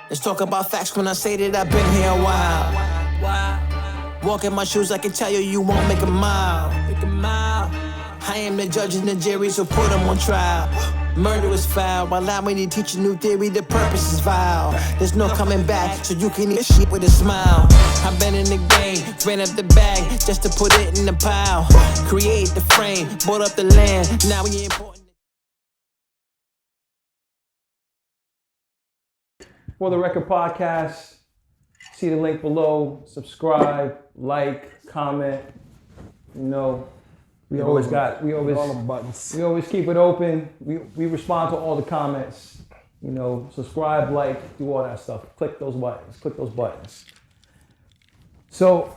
Let's talk about facts when I say that I've been here a while. Walk in my shoes, I can tell you, you won't make a mile. I am the judge and the jury, so put them on trial. Murder is foul, allow me to teach a new theory, the purpose is vile. There's no coming back, so you can eat shit with a smile. I've been in the game, ran up the bag, just to put it in the pile. Create the frame, bought up the land, now we important. For the Record Podcast, see the link below, subscribe, like, comment. You know, we always all the buttons. We always keep it open. We respond to all the comments. You know, subscribe, like, do all that stuff. Click those buttons. So,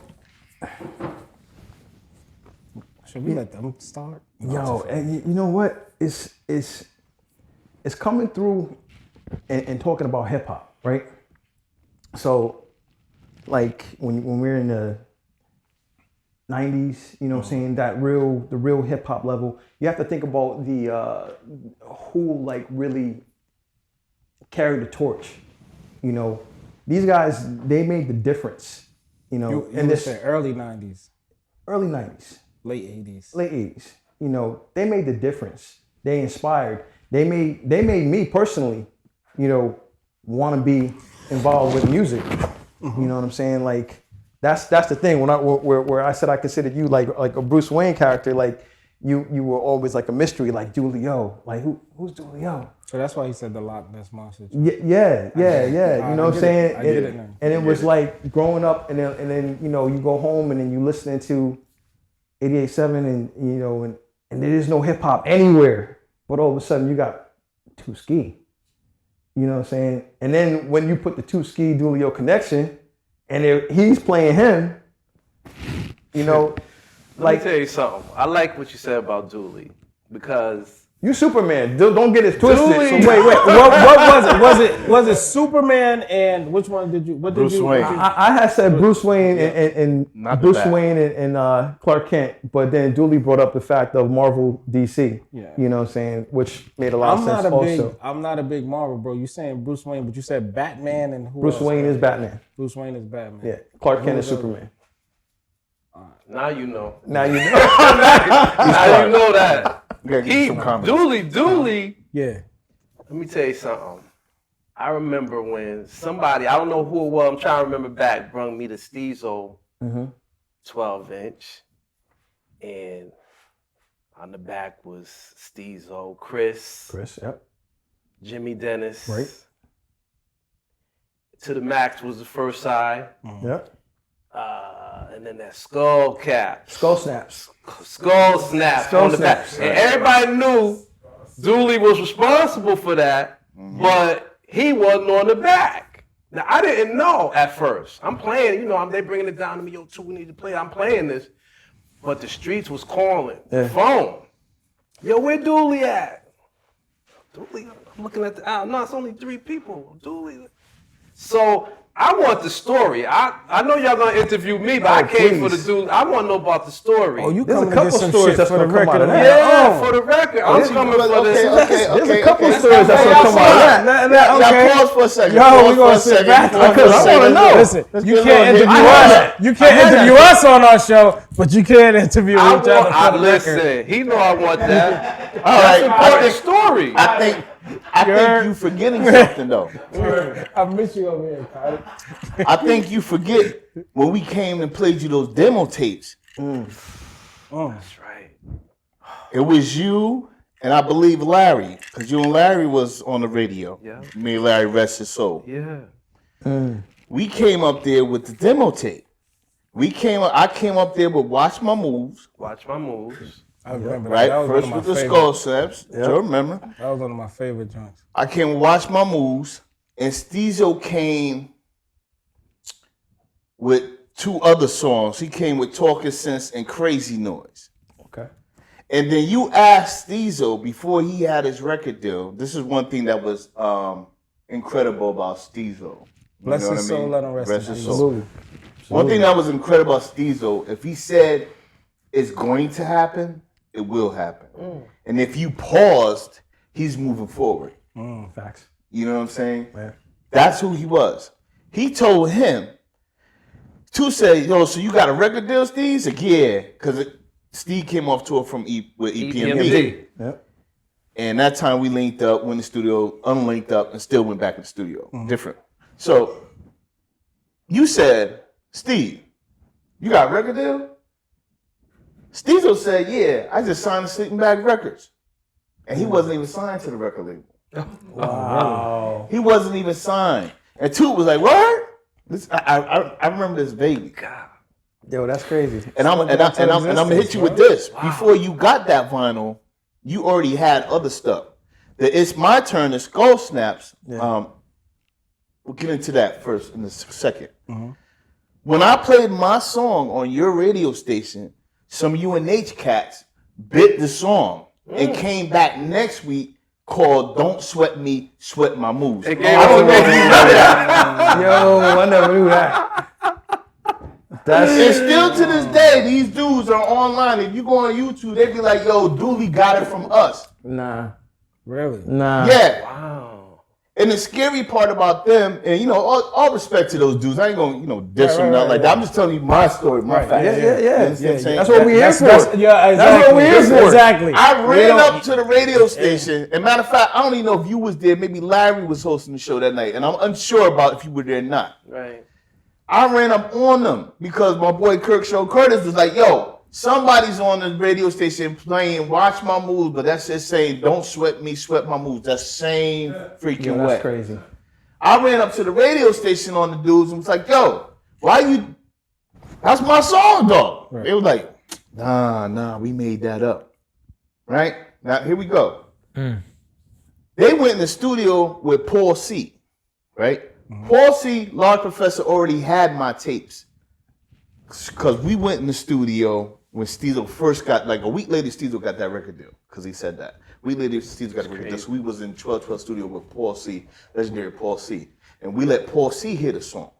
should we let them start? Yo, and you know what? It's coming through and talking about hip hop. Right? So, like, when we're in the 90s, you know what I'm saying, the real hip-hop level, you have to think about the, who, like, really carried the torch, you know. These guys, they made the difference, you know. You would say early 90s. Early 90s. Late 80s. Late 80s. You know, they made the difference. They inspired. They made me personally, you know, want to be involved with music. You know what I'm saying? Like, that's the thing. Where I said I considered you like a Bruce Wayne character, like you were always like a mystery, like Dooley-O. Like who's Dooley-O? So that's why he said the Loch Ness Monster. Yeah. You know what I'm saying? I get it now. And it was like growing up, and then you know, you go home and then you listening to 88.7, and you know, and there is no hip hop anywhere, but all of a sudden you got Toot Skee. You know what I'm saying? And then when you put the Toot Skee Dooley-O connection, and he's playing him, you know, Let me tell you something. I like what you said about Dooley, because you Superman. Don't get it twisted. Dooley. So wait. What was it? Was it Superman and which one did you? What did Bruce you? Wayne. I had said Bruce Wayne and Bruce Wayne and Clark Kent, but then Dooley brought up the fact of Marvel DC. Yeah. You know what I'm saying? Which made a lot of sense also. I'm not a big Marvel, bro. You saying Bruce Wayne, but you said Batman and who Bruce else? Wayne is Batman. Bruce Wayne is Batman. Yeah. Clark Kent is Superman. now you know. Now you know. Now you know that. Dooley. Yeah. Let me tell you something. I remember when somebody, I don't know who it was, I'm trying to remember back, brought me the Steezo 12-inch. And on the back was Steezo, Chris, Yep. Jimmy Dennis. Right. To the Max was the first side. Yep. And then that skull cap. Skull snaps. On the back. And everybody knew Dooley was responsible for that, but he wasn't on the back. Now, I didn't know at first. I'm playing, you know, they bringing it down to me, yo, Toot, we need to play. I'm playing this. But the streets was calling. The phone. Yo, where Dooley at? Dooley, I'm looking at the album. No, it's only 3 people. Dooley. So I want the story. I know y'all gonna interview me, but I came for the dude. I want to know about the story. Oh, you There's a coming to couple get some stories shit that's for the gonna come out record? of that. Yeah, for the record. I'm coming for this. There's a couple stories that's gonna come out of that. Now pause for a second. Yo, we gonna sit back Because I want to know. Listen, you can't interview us. You can't interview us on our show, but you can't interview each other for the record. Listen, he know I want that. All right, That's the story. I think you forgetting something though. I miss you over here, Kyle. I think you forget when we came and played you those demo tapes. That's right. It was you and I believe Larry, because you and Larry was on the radio. Yeah. Me and Larry rest his soul. Yeah. We came up there with the demo tape. I came up there with Watch My Moves. Watch my moves. I remember Right, that. first with the skull snaps. Do you remember? That was one of my favorite joints. I came with Watch My Moves, and Steezo came with 2 other songs. He came with Talking Sense and Crazy Noise. Okay. And then you asked Steezo before he had his record deal. This is one thing that was incredible about Steezo. Bless his soul, let him rest in peace. Absolutely. One thing that was incredible about Steezo, if he said it's going to happen, it will happen. And if you paused, he's moving forward. Facts. You know what I'm saying? Yeah. That's who he was. He told him, Toot said, yo, so you got a record deal, Steve? He said, yeah, because Steve came off tour with EPMD. Yep. And that time we linked up, went in the studio, unlinked up, and still went back in the studio. Different. So you said, Steve, you got a record deal? Steve said, yeah, I just signed to Sleeping Bag Records. And he wasn't even signed to the record label. Wow. He wasn't even signed. And Toot was like, what? I remember this vaguely. Yo, that's crazy. And I'm gonna hit you with this. Wow. Before you got that vinyl, you already had other stuff. The It's My Turn, the Skull Snaps. Yeah. We'll get into that first in a second. Mm-hmm. When I played my song on your radio station, some UNH cats bit the song and came back next week called Don't Sweat Me, Sweat My Moves. I don't know if you know that. Yo, I never knew that. And still to this day, these dudes are online. If you go on YouTube, they be like, yo, Dooley got it from us. Nah. Really? Nah. Yeah. Wow. And the scary part about them, and all respect to those dudes. I ain't gonna, diss them nothing like that. I'm just telling you my story, my fact. Yeah. That's what we here for. Yeah, exactly. That's what we here for. Exactly. I ran up to the radio station, and matter of fact, I don't even know if you was there. Maybe Larry was hosting the show that night, and I'm unsure about if you were there or not. Right. I ran up on them because my boy Curtis was like, yo, somebody's on the radio station playing Watch My Moves, but that's just saying, don't sweat me, sweat my moves. That's same freaking way. That's crazy. I ran up to the radio station on the dudes and was like, yo, that's my song, dog. Right. They were like, nah, we made that up. Right? Now, here we go. They went in the studio with Paul C, right? Mm-hmm. Paul C, Large Professor, already had my tapes. Because we went in the studio when Steezo first got, like a week later, Steezo got that record deal. Because he said that. A week later, Steezo got the record deal. So we was in 1212 studio with Paul C, legendary Paul C. And we let Paul C hear the song.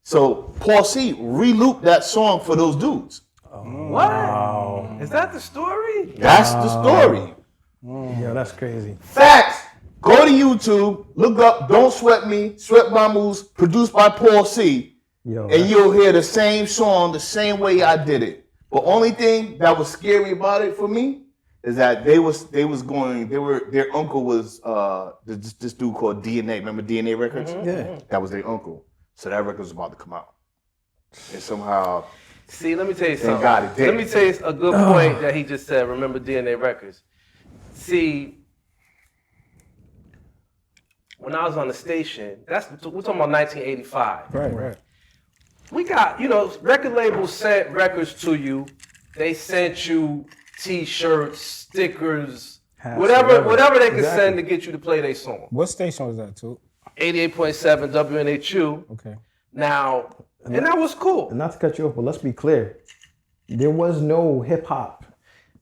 So Paul C re-looped that song for those dudes. What? Wow. Is that the story? That's the story. Yo, that's crazy. Facts. Go to YouTube, look up Don't Sweat Me, Sweat My Moves, produced by Paul C. And you'll hear the same song the same way I did it. But only thing that was scary about it for me is that their uncle was this dude called DNA. Remember DNA Records? Mm-hmm. Yeah. That was their uncle. So that record was about to come out. And somehow See, let me tell you something. got it. Let me tell you a good point that he just said. Remember DNA Records. See, when I was on the station, we're talking about 1985. Right. We got, record labels sent records to you. They sent you T-shirts, stickers, whatever they could send to get you to play their song. What station was that, Toot? 88.7 WNHU. Okay. Now, and that was cool. And not to cut you off, but let's be clear. There was no hip-hop.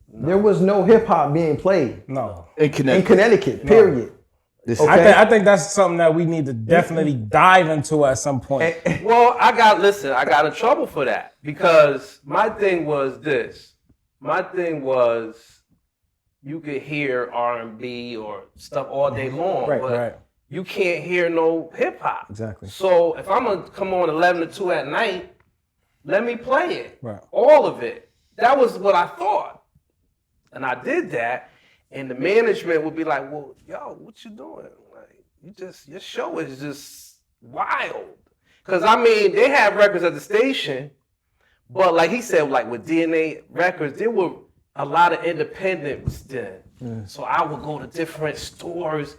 No. There was no hip-hop being played. No. In Connecticut, period. Okay. I think that's something that we need to definitely dive into at some point. Well, I got in trouble for that because my thing was this. My thing was you could hear R&B or stuff all day long, but you can't hear no hip hop. Exactly. So if I'm gonna come on 11 to 2 at night, let me play it, all of it. That was what I thought, and I did that. And the management would be like, well, yo, what you doing? Like, your show is just wild. Because, they had records at the station, but like he said, like with DNA Records, there were a lot of independents then. So I would go to different stores,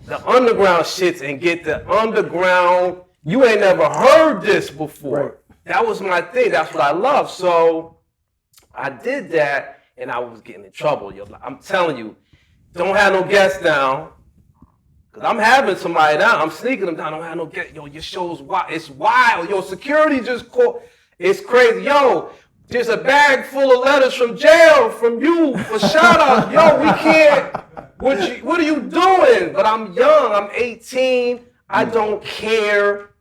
the underground shits, and get the underground, you ain't never heard this before. Right. That was my thing. That's what I love. So I did that. And I was getting in trouble. I'm telling you, don't have no guests down. Because I'm having somebody down. I'm sneaking them down. Don't have no guests. Yo, your show's wild. It's wild. Yo, security just called. It's crazy. Yo, there's a bag full of letters from jail from you for shout out. Yo, we can't. What are you doing? But I'm young. I'm 18. I don't care.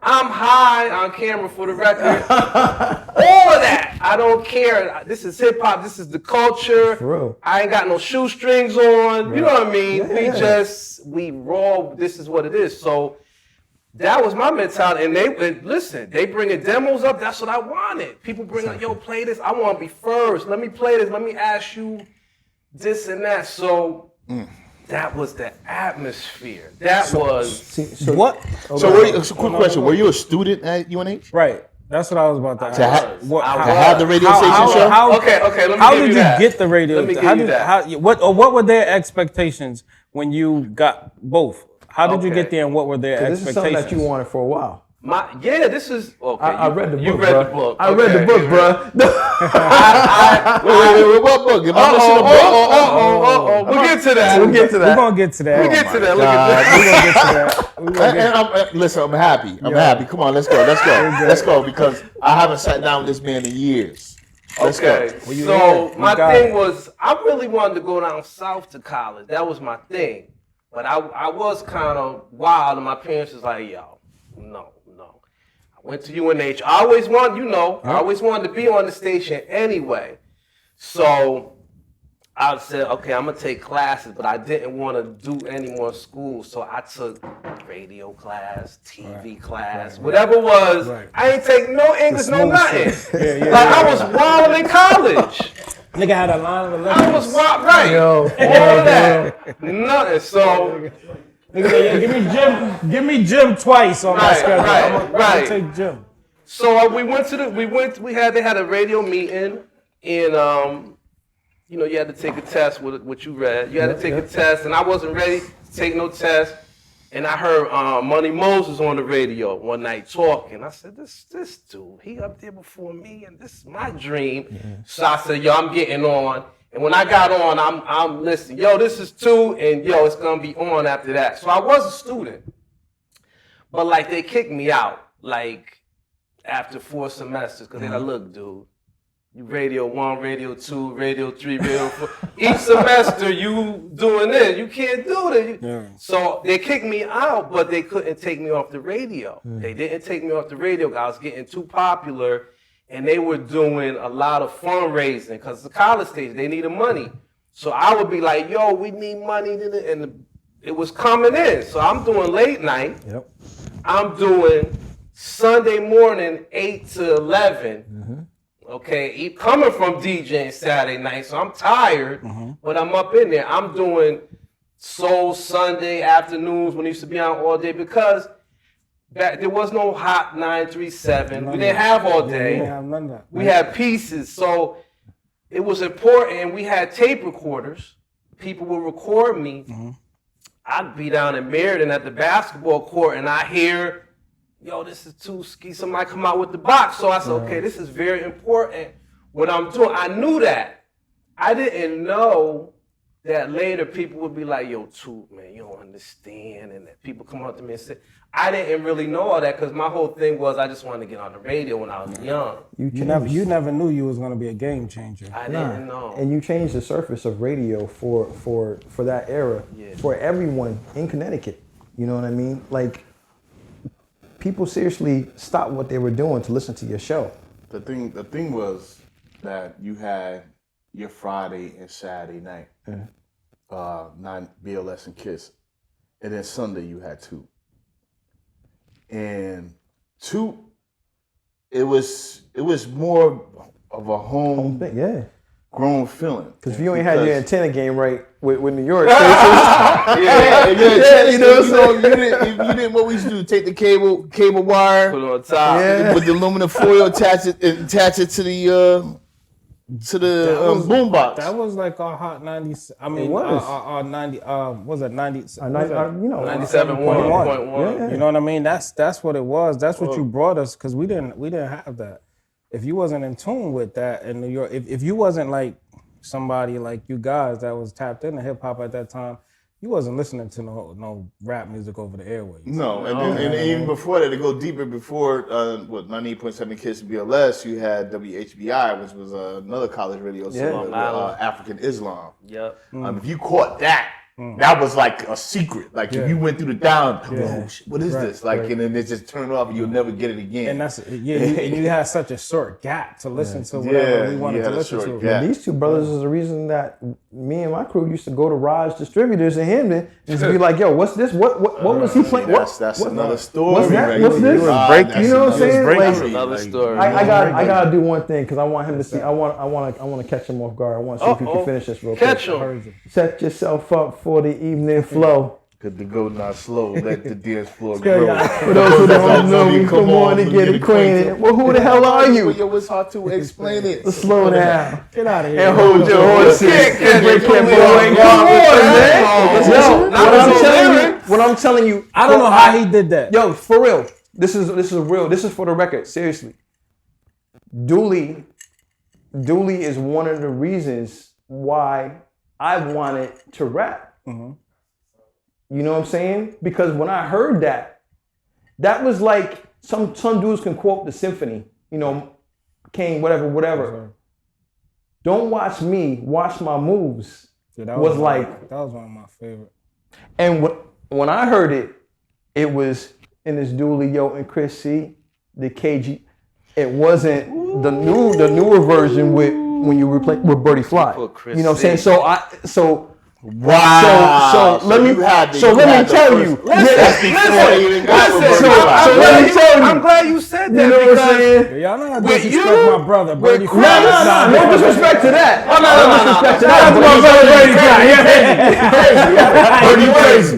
I'm high on camera for the record. All of that. I don't care. This is hip hop. This is the culture. Bro. I ain't got no shoestrings on. Right. You know what I mean? Yeah. We raw. This is what it is. So that was my mentality. And they bringing demos up. That's what I wanted. People bring up, yo, play this. I want to be first. Let me play this. Let me ask you this and that. So that was the atmosphere. That was. So what? So quick question. Were you a student at UNH? Right. That's what I was about to ask. To have the radio station show? Okay, let me how give did you you that. get the radio? Let me give you that. What were their expectations when you got both? How did you get there, and what were their expectations? This is something that you wanted for a while. This is okay. I read the book. You read the book. I read the book, bro. Wait, what book? Am I missing a book? We'll get to that. We'll get to that. We're gonna get to that. We'll get to that. Look at We're gonna get to that. Listen, I'm happy. I'm happy. Come on, let's go because I haven't sat down with this man in years. Let's go. So my thing was, I really wanted to go down south to college. That was my thing. But I was kind of wild, and my parents was like, yo, no. I went to UNH. I always wanted to be on the station anyway. So I said, okay, I'm going to take classes, but I didn't want to do any more school. So I took radio class, TV class, whatever it was. Right. I ain't take no English, no nothing. I was wild in college. Nigga had a line of 11. I was wild, right. All of that. Nothing. So, give me Jim twice on my schedule. I'm gonna take Jim. So they had a radio meeting, and you had to take a test with what you read. You had to take a test, and I wasn't ready to take no test. And I heard Money Moses on the radio one night talking. I said, this dude, he up there before me, and this is my dream. Yeah. So I said, yo, I'm getting on. And when I got on, I'm listening. Yo, this is Toot, and yo, it's gonna be on after that. So I was a student, but they kicked me out after 4 semesters because they're like, look, dude. You radio 1, radio 2, radio 3, radio 4. Each semester you doing this. You can't do this. So they kicked me out, but they couldn't take me off the radio. They didn't take me off the radio. I was getting too popular, and they were doing a lot of fundraising because the college stage, they needed money. So I would be like, yo, we need money. And it was coming in. So I'm doing late night. Yep. I'm doing Sunday morning, 8 to 11. Mm-hmm. Okay, coming from DJing Saturday night, so I'm tired, but I'm up in there. I'm doing Soul Sunday afternoons when I used to be on all day because there was no Hot 937. We didn't have all day. We had pieces, so it was important. We had tape recorders. People would record me. I'd be down in Meriden at the basketball court, and I hear, yo, this is too Skee. Somebody come out with the box. So I said, okay, this is very important. What I'm doing, I knew that. I didn't know that later people would be like, yo, Toot, man, you don't understand. And that people come up to me and say, I didn't really know all that because my whole thing was I just wanted to get on the radio when I was young. You never knew you was going to be a game changer. I didn't know. And you changed the surface of radio for that era for everyone in Connecticut. You know what I mean? People seriously stopped what they were doing to listen to your show. The thing was that you had your Friday and Saturday night, 9 BLS and Kiss, and then Sunday you had Toot. And Toot, it was more of a home thing, grown feeling. Because if you ain't had your antenna game right with New York, you didn't what we used to do, take the cable wire, put it on top, with the aluminum foil, attach it to the boombox. That was like our Hot 90. I mean, our 90. Was it 90? 97.1. You know what I mean? That's what it was. That's what you brought us because we didn't have that. If you wasn't in tune with that in New York, if you wasn't like somebody like you guys that was tapped into hip hop at that time, you wasn't listening to no rap music over the airwaves. No, and even before that, to go deeper, before 98.7 Kiss BLS, you had WHBI, which was another college radio station, African Islam. Yep. If you caught that, That was like a secret. Like if you went through the down, oh shit, what is this? Like, and then it just turned off, and you'll never get it again. And that's and you had such a short gap to listen to whatever we wanted to listen to. Yeah. These two brothers is the reason that me and my crew used to go to Raj Distributors in Hamden and just be like, "Yo, what's this? What was he playing? That's another story. What's that? Right? What's this? You know what I'm saying? That's another story. I gotta do one thing because I want him to see. I want to catch him off guard. I want to see if he can finish this real quick. Catch him. Set yourself up for the evening flow. Cause the go not slow, let the dance floor grow. For those who don't know me, come on and get acquainted. Well, who the hell are you? Yo, it's hard to explain it. Let's slow down. Get out of here. And hold your horses. Come on, man. What I'm telling you. I don't know how he did that. Yo, for real. This is real. This is for the record. Seriously. Dooley is one of the reasons why I wanted to rap. Mm-hmm. You know what I'm saying? Because when I heard that was like some dudes can quote the symphony, you know, King, whatever. Don't watch me, watch my moves. Yeah, that was one of my favorite. And when I heard it, it was in this Dooley-O and Chris C, the KG. It wasn't the newer version with when you replay with Birdie Fly. You know what I'm saying? Wow. So let me tell you. I'm glad you said that. You know what I'm saying? Y'all know how to disrespect my brother, Birdie Fly. No disrespect to that. No disrespect to that. Birdie crazy.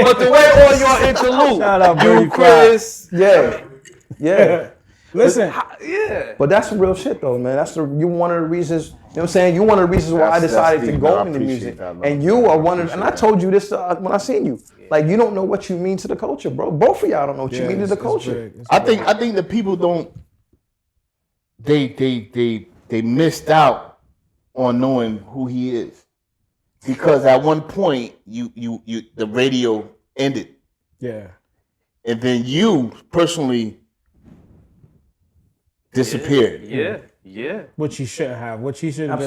But the way on your interlude, shout out you, Chris. Yeah. Listen. Yeah. But that's real shit though, man. You one of the reasons, you know what I'm saying? You one of the reasons why I decided to go into music. And you are one of, and I told you this when I seen you. Like, you don't know what you mean to the culture, bro. Both of y'all don't know what you mean to the culture. I think the people don't, they missed out on knowing who he is. Because at one point the radio ended. Yeah. And then you personally disappeared. Yeah. Which you should have. What you should have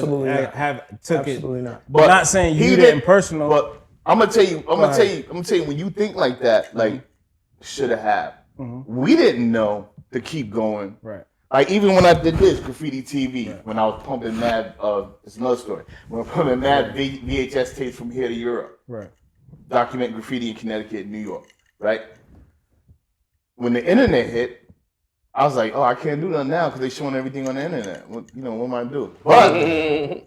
took Absolutely it. not. But not saying you didn't personal. But I'm gonna tell you, when you think like that, like should have. We didn't know to keep going. Right. Like even when I did this graffiti TV, when I was pumping mad, it's another story. When I was pumping mad VHS tapes from here to Europe. Right. Document graffiti in Connecticut, New York. Right. When the internet hit, I was like, oh, I can't do that now because they're showing everything on the internet. What am I doing? But I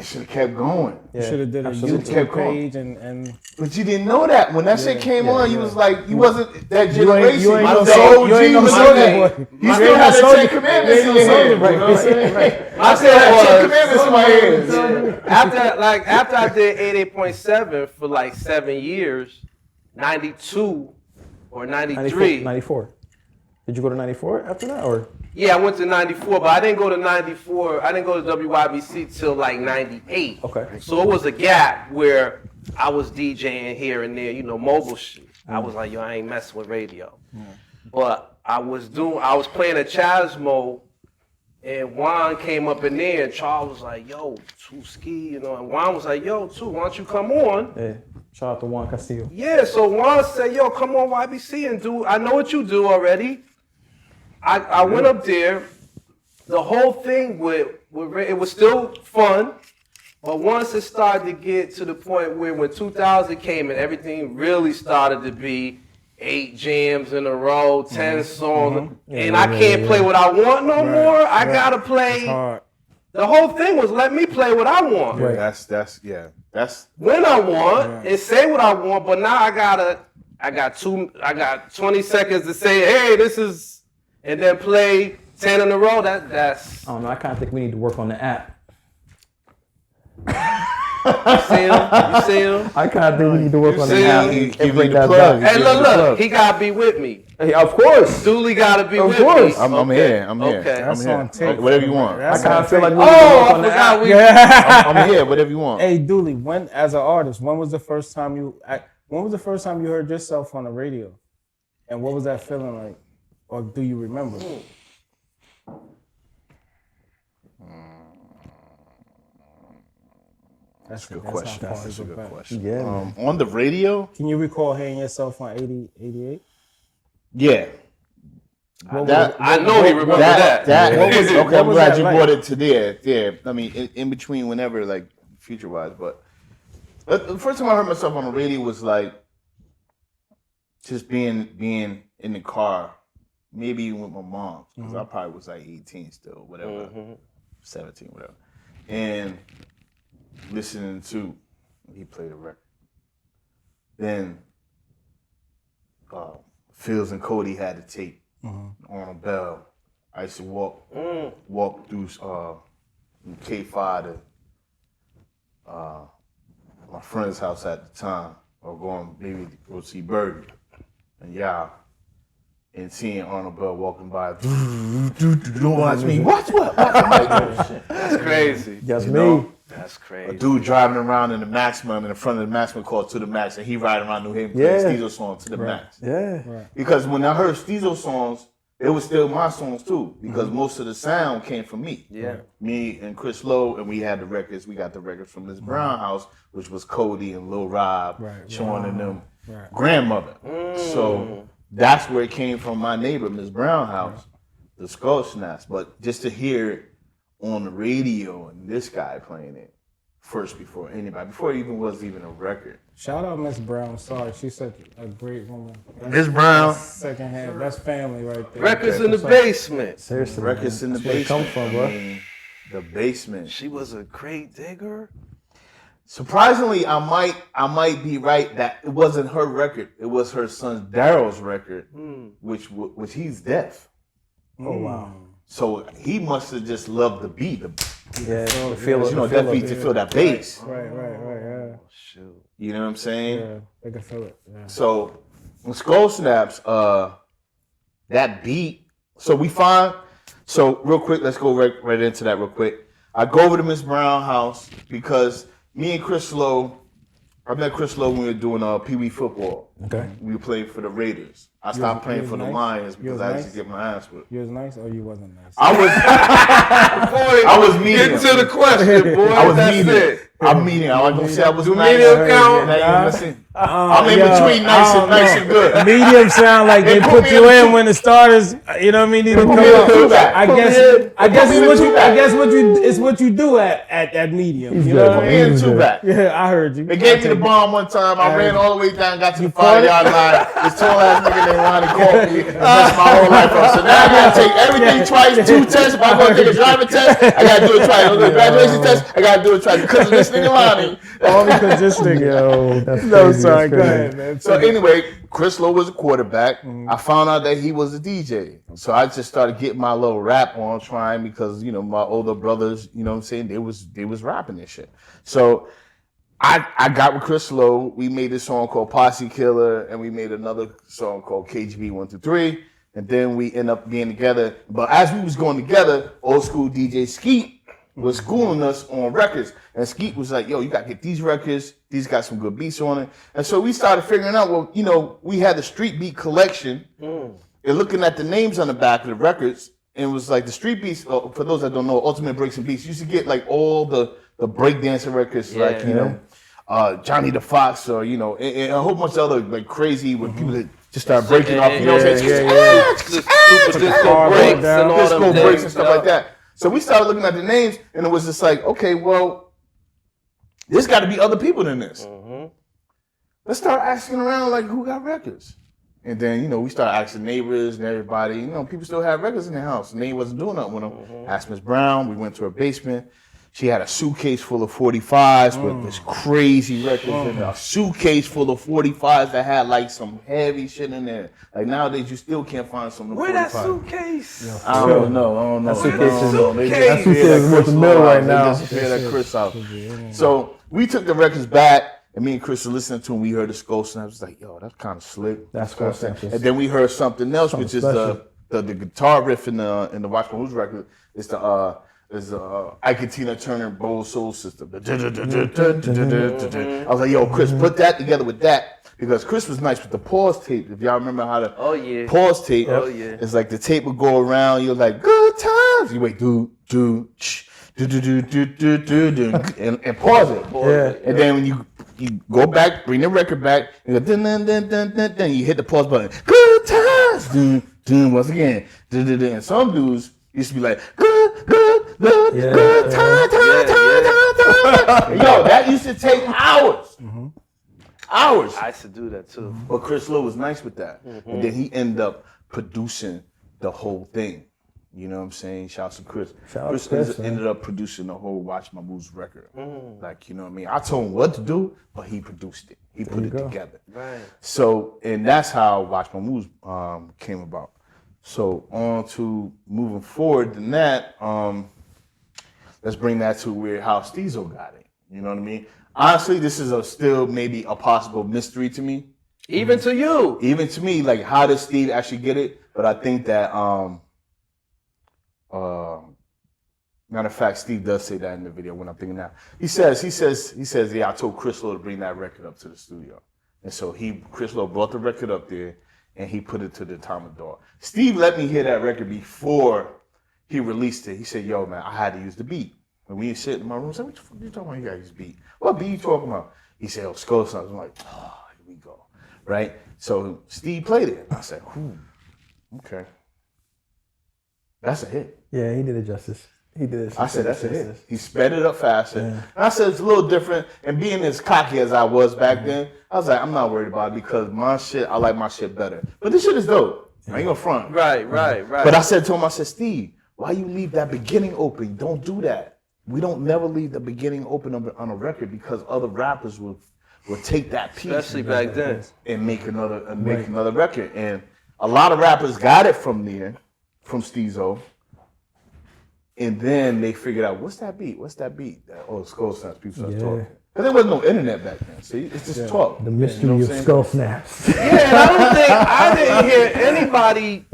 should have kept going. You should have did a YouTube page and. But you didn't know that. When that shit came on, you was like, you wasn't that generation. You ain't no soldier boy. You still had the 10 commandments in your head. I still had 10 commandments in my head. After I did 88.7 for like 7 years, 92 or 93. 94. Did you go to 94 after that, or? Yeah, I went to 94, but I didn't go to 94. I didn't go to WYBC till like 98. Okay. So it was a gap where I was DJing here and there, mobile shit. I was like, yo, I ain't messing with radio. But I was playing a Chasmo, and Juan came up in there, and Charles was like, yo, Toot, Skee, and Juan was like, yo, Toot, why don't you come on? Yeah. Shout out to Juan Castillo. Yeah, so Juan said, yo, come on YBC and do, I know what you do already. I went up there. The whole thing it was still fun, but once it started to get to the point where when 2000 came and everything really started to be 8 jams in a row, 10 songs, and I can't play what I want no more. I gotta play. The whole thing was let me play what I want. Right. That's when I want and say what I want, but now I got 20 seconds to say, hey, this is. And then play 10 in a row. That's. I don't know. I kind of think we need to work on the app. You see him? I kind of think we need to work on the app and bring that plug. back. Hey, look. He gotta be with me. Hey, of course. Dooley gotta be with course. me. I'm here. Okay. That's on tape. Whatever you want. I kind of feel like we need to work on the app. I'm here. Whatever you want. Hey, Dooley, as an artist, when was the first time you heard yourself on the radio, and what was that feeling like, or do you remember? That's a good how question. far That's you a go good back. question. Yeah. On the radio? Can you recall hearing yourself on 80, 88? Yeah. I know he remember that. Okay, what I'm was glad that you like? brought it to there. Yeah, I mean, in between whenever, like, future-wise. But the first time I heard myself on the radio was, like, just being in the car, maybe even with my mom, because I probably was, like, 18 still, whatever, 17, whatever. And listening to, he played a record. Then Fields and Cody had the tape on a bell. I used to walk through K5 to my friend's house at the time, or going maybe to go see Birdie. And seeing Arnold Bell walking by, don't watch me. Watch what? That's crazy. That's me. That's A crazy. dude driving around in the Maximum, in the front of the Maximum called To The Max, and he riding around New Haven playing Steezo songs To The Max. Yeah. Because when I heard Steezo songs, it was still my songs too, because most of the sound came from me. Yeah. Me and Chris Lowe, and we had the records. We got the records from Miss Brown house, which was Cody and Lil Rob, Sean and them grandmother. So that's where it came from. My neighbor, Miss Brown house, the Skull Snaps. But just to hear it on the radio and this guy playing it first before anybody, before it even was even a record. Shout out Miss Brown. Sorry, she's such a great woman. Miss Brown. Second hand. That's family right there. Records in the basement. Seriously. Records in the Where it come basement. from, bro? I mean, the basement. She was a great digger. Surprisingly, I might be right that it wasn't her record. It was her son Daryl's record, which he's deaf. Oh, wow. So he must have just loved the beat. Yeah. That beat to feel that bass. Right. Yeah. Shoot. You know what I'm saying? Yeah. They can feel it. Yeah. So when Skull Snaps, that beat. So we find. So real quick, let's go right into that real quick. I go over to Miss Brown house because me and Chris Lowe, I met Chris Lowe when we were doing Pee Wee football. Okay. We were playing for the Raiders. I stopped playing for the Lions because I used to get my ass whipped. You was nice or you wasn't nice? I was medium. Get to the question, boy. I was That's medium. it. I'm medium. I wasn't gonna say I was nice. medium count? I'm in between nice and good. Medium sound like they put you in when the starters, you know what I mean, need to come up. I guess it's what you do at medium. You know what I mean? And two back. Yeah, I heard you. They gave me the bomb one time. I ran all the way down, got to the 5-yard line. This tall ass nigga named Ronnie called me and messed my whole life up. So now I gotta take everything twice, 2 tests. If I'm gonna take a driving test, I gotta do it twice. I'm gonna graduation test, I gotta do it twice because of this nigga Ronnie. Only because this nigga. Yo, that's No, crazy, sorry, that's go crazy. ahead, man. So anyway, Chris Lowe was a quarterback. I found out that he was a DJ. So I just started getting my little rap on, trying because, you know, my older brothers, you know what I'm saying, they was rapping this shit. So I got with Chris Lowe. We made this song called Posse Killer, and we made another song called KGB 1 2 3. And then we end up being together. But as we was going together, old school DJ Skee was schooling us on records. And Skeet was like, yo, you gotta get these records. These got some good beats on it. And so we started figuring out, well, you know, we had the street beat collection and looking at the names on the back of the records. And it was like the street beats, for those that don't know, Ultimate Breaks and Beats, you used to get like all the breakdancing records, like, you know, Johnny the Fox, or, you know, and a whole bunch of other like crazy when people that just start breaking off, you know what I'm saying? Super disco breaks and all Disco them breaks things, and stuff like that. So we started looking at the names, and it was just like, okay, well, there's got to be other people than this. Let's start asking around, like, who got records? And then, you know, we started asking neighbors and everybody. You know, people still have records in their house, and they wasn't doing nothing with them. Asked Miss Brown. We went to her basement. She had a suitcase full of 45s with this crazy records in there. A suitcase full of 45s that had like some heavy shit in there. Like nowadays, you still can't find some of the 45s. Where that suitcase? I don't know. That suitcase is worth a mill right now. They disappeared that Chris out. So we took the records back, and me and Chris were listening to them. We heard the Skull Snaps. I was like, yo, that's kind of slick. That's Skull Snaps. And then we heard something else, which is special. the guitar riff in the Watch My Moves record. It's the Ike Tina Turner Bold Soul System. I was like, yo, Chris, put that together with that, because Chris was nice with the pause tape. If y'all remember how to pause tape, it's like the tape would go around. You're like, good times. You wait, do, ch, and pause it. Yeah. And then when you go back, bring the record back, and go then you hit the pause button. Good times. Once again. And some dudes used to be like, good time. Yo, that used to take hours. Hours. I used to do that too. But Chris Lowe was nice with that. And then he ended up producing the whole thing. You know what I'm saying? Shouts to Chris. Chris ended up producing the whole Watch My Moves record. Like, you know what I mean? I told him what to do, but he produced it. He put it together. Right. So, and that's how Watch My Moves came about. So on to moving forward than that, let's bring that to how Steezo got it. You know what I mean? Honestly, this is still maybe a possible mystery to me. Even to you. Even to me, like, how does Steve actually get it? But I think that, matter of fact, Steve does say that in the video when I'm thinking now. He says, yeah, I told Chris Lowe to bring that record up to the studio. And so Chris Lowe brought the record up there and he put it to the Atomic Dog. Steve let me hear that record before he released it. He said, yo, man, I had to use the beat. And we sitting in my room, I said, what the fuck you talking about? You gotta use beat. What beat you talking about? He said, Skull Sounds. I'm like, oh, here we go. Right? So Steve played it. I said, okay. That's a hit. Yeah, he did it justice. He did it. I said, that's a hit. He sped it up faster. Yeah. And I said, it's a little different. And being as cocky as I was back then, I was like, I'm not worried about it because I like my shit better. But this shit is dope. I ain't gonna front. Right. But I said to him, Steve, why you leave that beginning open? Don't do that. We don't never leave the beginning open on a record because other rappers will take that piece, especially back then, and make another record. And a lot of rappers got it from Steezo. And then they figured out, what's that beat? Oh, Skull Snaps. People start talking. Because there was no internet back then. See, it's just talk. The mystery of Skull Snaps. Yeah, I didn't hear anybody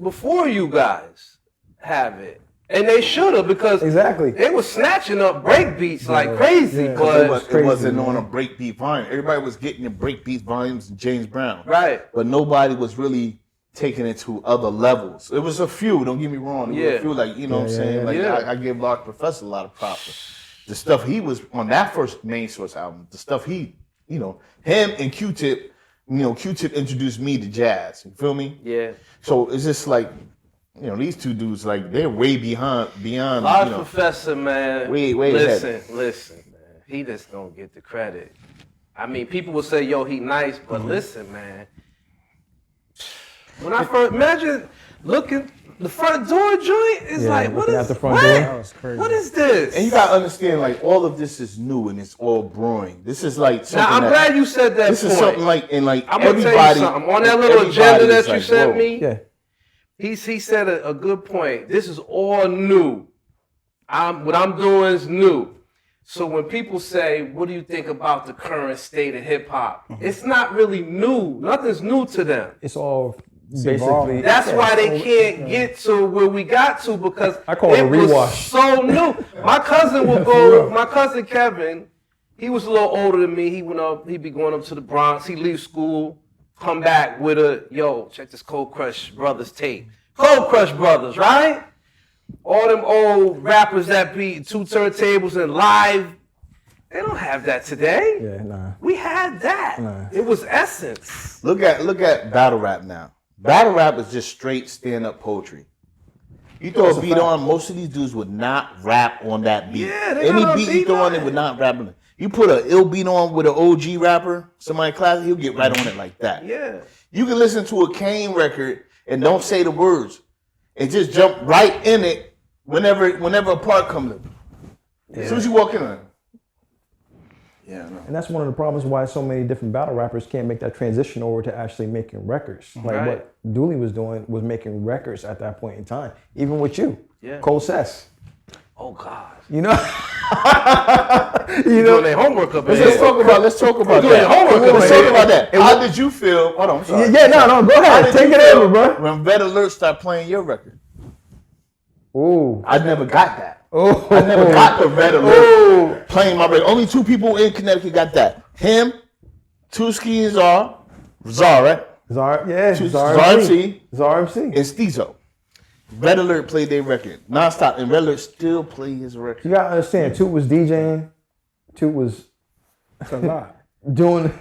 before you guys have it. And they should have because they were snatching up break beats like crazy. Yeah. But it wasn't on a breakbeat volume. Everybody was getting the breakbeat volumes and James Brown. Right. But nobody was really taking it to other levels. It was a few, don't get me wrong. It was a few, like, you know what I'm saying? Like, I give Large Professor a lot of props. The stuff he was on that first Main Source album, the stuff he, him and Q-Tip, Q-Tip introduced me to jazz. You feel me? Yeah. So it's just like, these two dudes, like, they're way beyond. Large Professor, man. Way ahead. Listen, man. He just don't get the credit. I mean, people will say, yo, he nice, but listen, man. When I first imagine looking, the front door joint is like, what is the front door? That was crazy. What is this? And you gotta understand, like, all of this is new and it's all brewing. This is like something. Now, I'm glad you said that. This is something like, and like I'm everybody. Gonna tell you something. On that little agenda that you sent me. Yeah. He said a good point. This is all new. What I'm doing is new. So when people say, what do you think about the current state of hip hop? It's not really new. Nothing's new to them. It's all basically. That's why they can't get to where we got to because I call it a rewash. Was so new. My cousin Kevin, he was a little older than me. He'd be going up to the Bronx. He'd leave school, come back with check this Cold Crush Brothers tape. Cold Crush Brothers, right? All them old rappers that beat 2 turntables and live, they don't have that today. Yeah, nah. We had that. Nah. It was essence. Look at battle rap now. Battle rap is just straight stand-up poetry. You throw a beat on, most of these dudes would not rap on that beat. Yeah, any beat you throw on, they would not rap on it. You put an ill beat on with an OG rapper, somebody classic, he'll get right on it like that. Yeah. You can listen to a Kane record and don't say the words and just jump right in it whenever a part comes in. As soon as you walk in on it. Yeah, I know. And that's one of the problems why so many different battle rappers can't make that transition over to actually making records. Like what Dooley was doing was making records at that point in time. Even with you. Yeah. Cole Sess. Oh God. You know? Doing their homework up Let's talk about that. Let's talk about that. How did you feel? Hold on, I'm sorry. Yeah, no, go ahead. Take it over, bro. When Red Alert started playing your record. Ooh. I never got that. Oh. I never got the Red Alert playing my record. Only 2 people in Connecticut got that. Him, Toot, Skee, and Czar, right? Czar, yeah. Czar MC. Czar MC. And Steezo. Red Alert played their record nonstop, and Red Alert still play his record. You gotta understand, Toot was DJing. Toot was It's a lot. doing.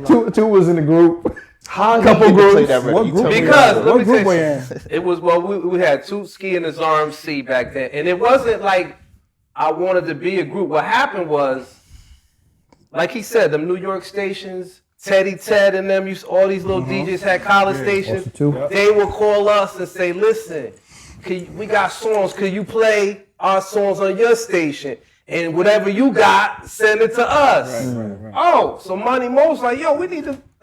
Toot was in the group. How Couple he get to play groups. that record? What You group tell me Because that. let What me group tell were you you in? something. It was we had Toot, Skee, and his RMC back then, and it wasn't like I wanted to be a group. What happened was, like he said, them New York stations, Teddy Ted and them, all these little DJs had college stations. Also too. They would call us and say, "Listen, we got songs. Could you play our songs on your station? And whatever you got, send it to us." Right. Oh, so Money Mo's like, "Yo,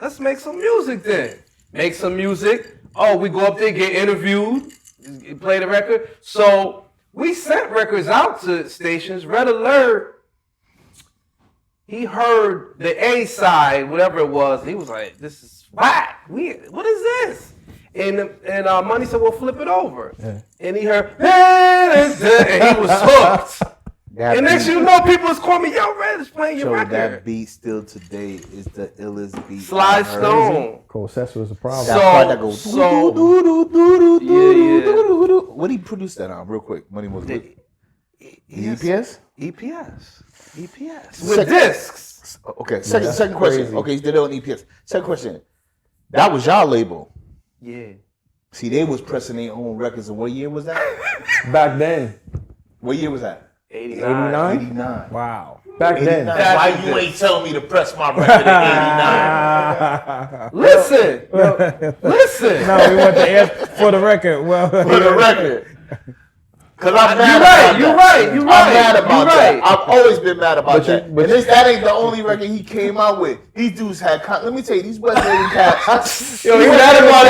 let's make some music then. Make some music. Oh, we go up there, get interviewed, play the record." So we sent records out to stations. Red Alert, he heard the A side, whatever it was. He was like, "This is whack. What is this?" And Money said, "Well, flip it over." Yeah. And he heard, and he was hooked. That And next beat- you know, people is calling me, "Yo, Red is playing your Joe, record." that beat still today is the illest beat. Sly I've heard. Stone. Cole Sess was a problem. That part that goes. Yeah. What did he produce that on? Real quick. Money was The- good. EPS. EPS. With Second- discs. Okay. Second question. crazy. Okay, he did it on EPS. Second question. That was y'all label. Yeah. See, they was pressing their own records. And what year was that? Back then. What year was that? 89. 89. Wow. Back then. Why you ain't telling me to press my record in 89? Listen. Listen. No, we want to ask for the record. Well, For the record. Because I'm mad You're about right. that. You're right. You're right. I'm mad about You're that. right. I've always been mad about that. but And that ain't the only record he came out with. These dudes had, let me tell you, these West Indian cats. Yo, he mad about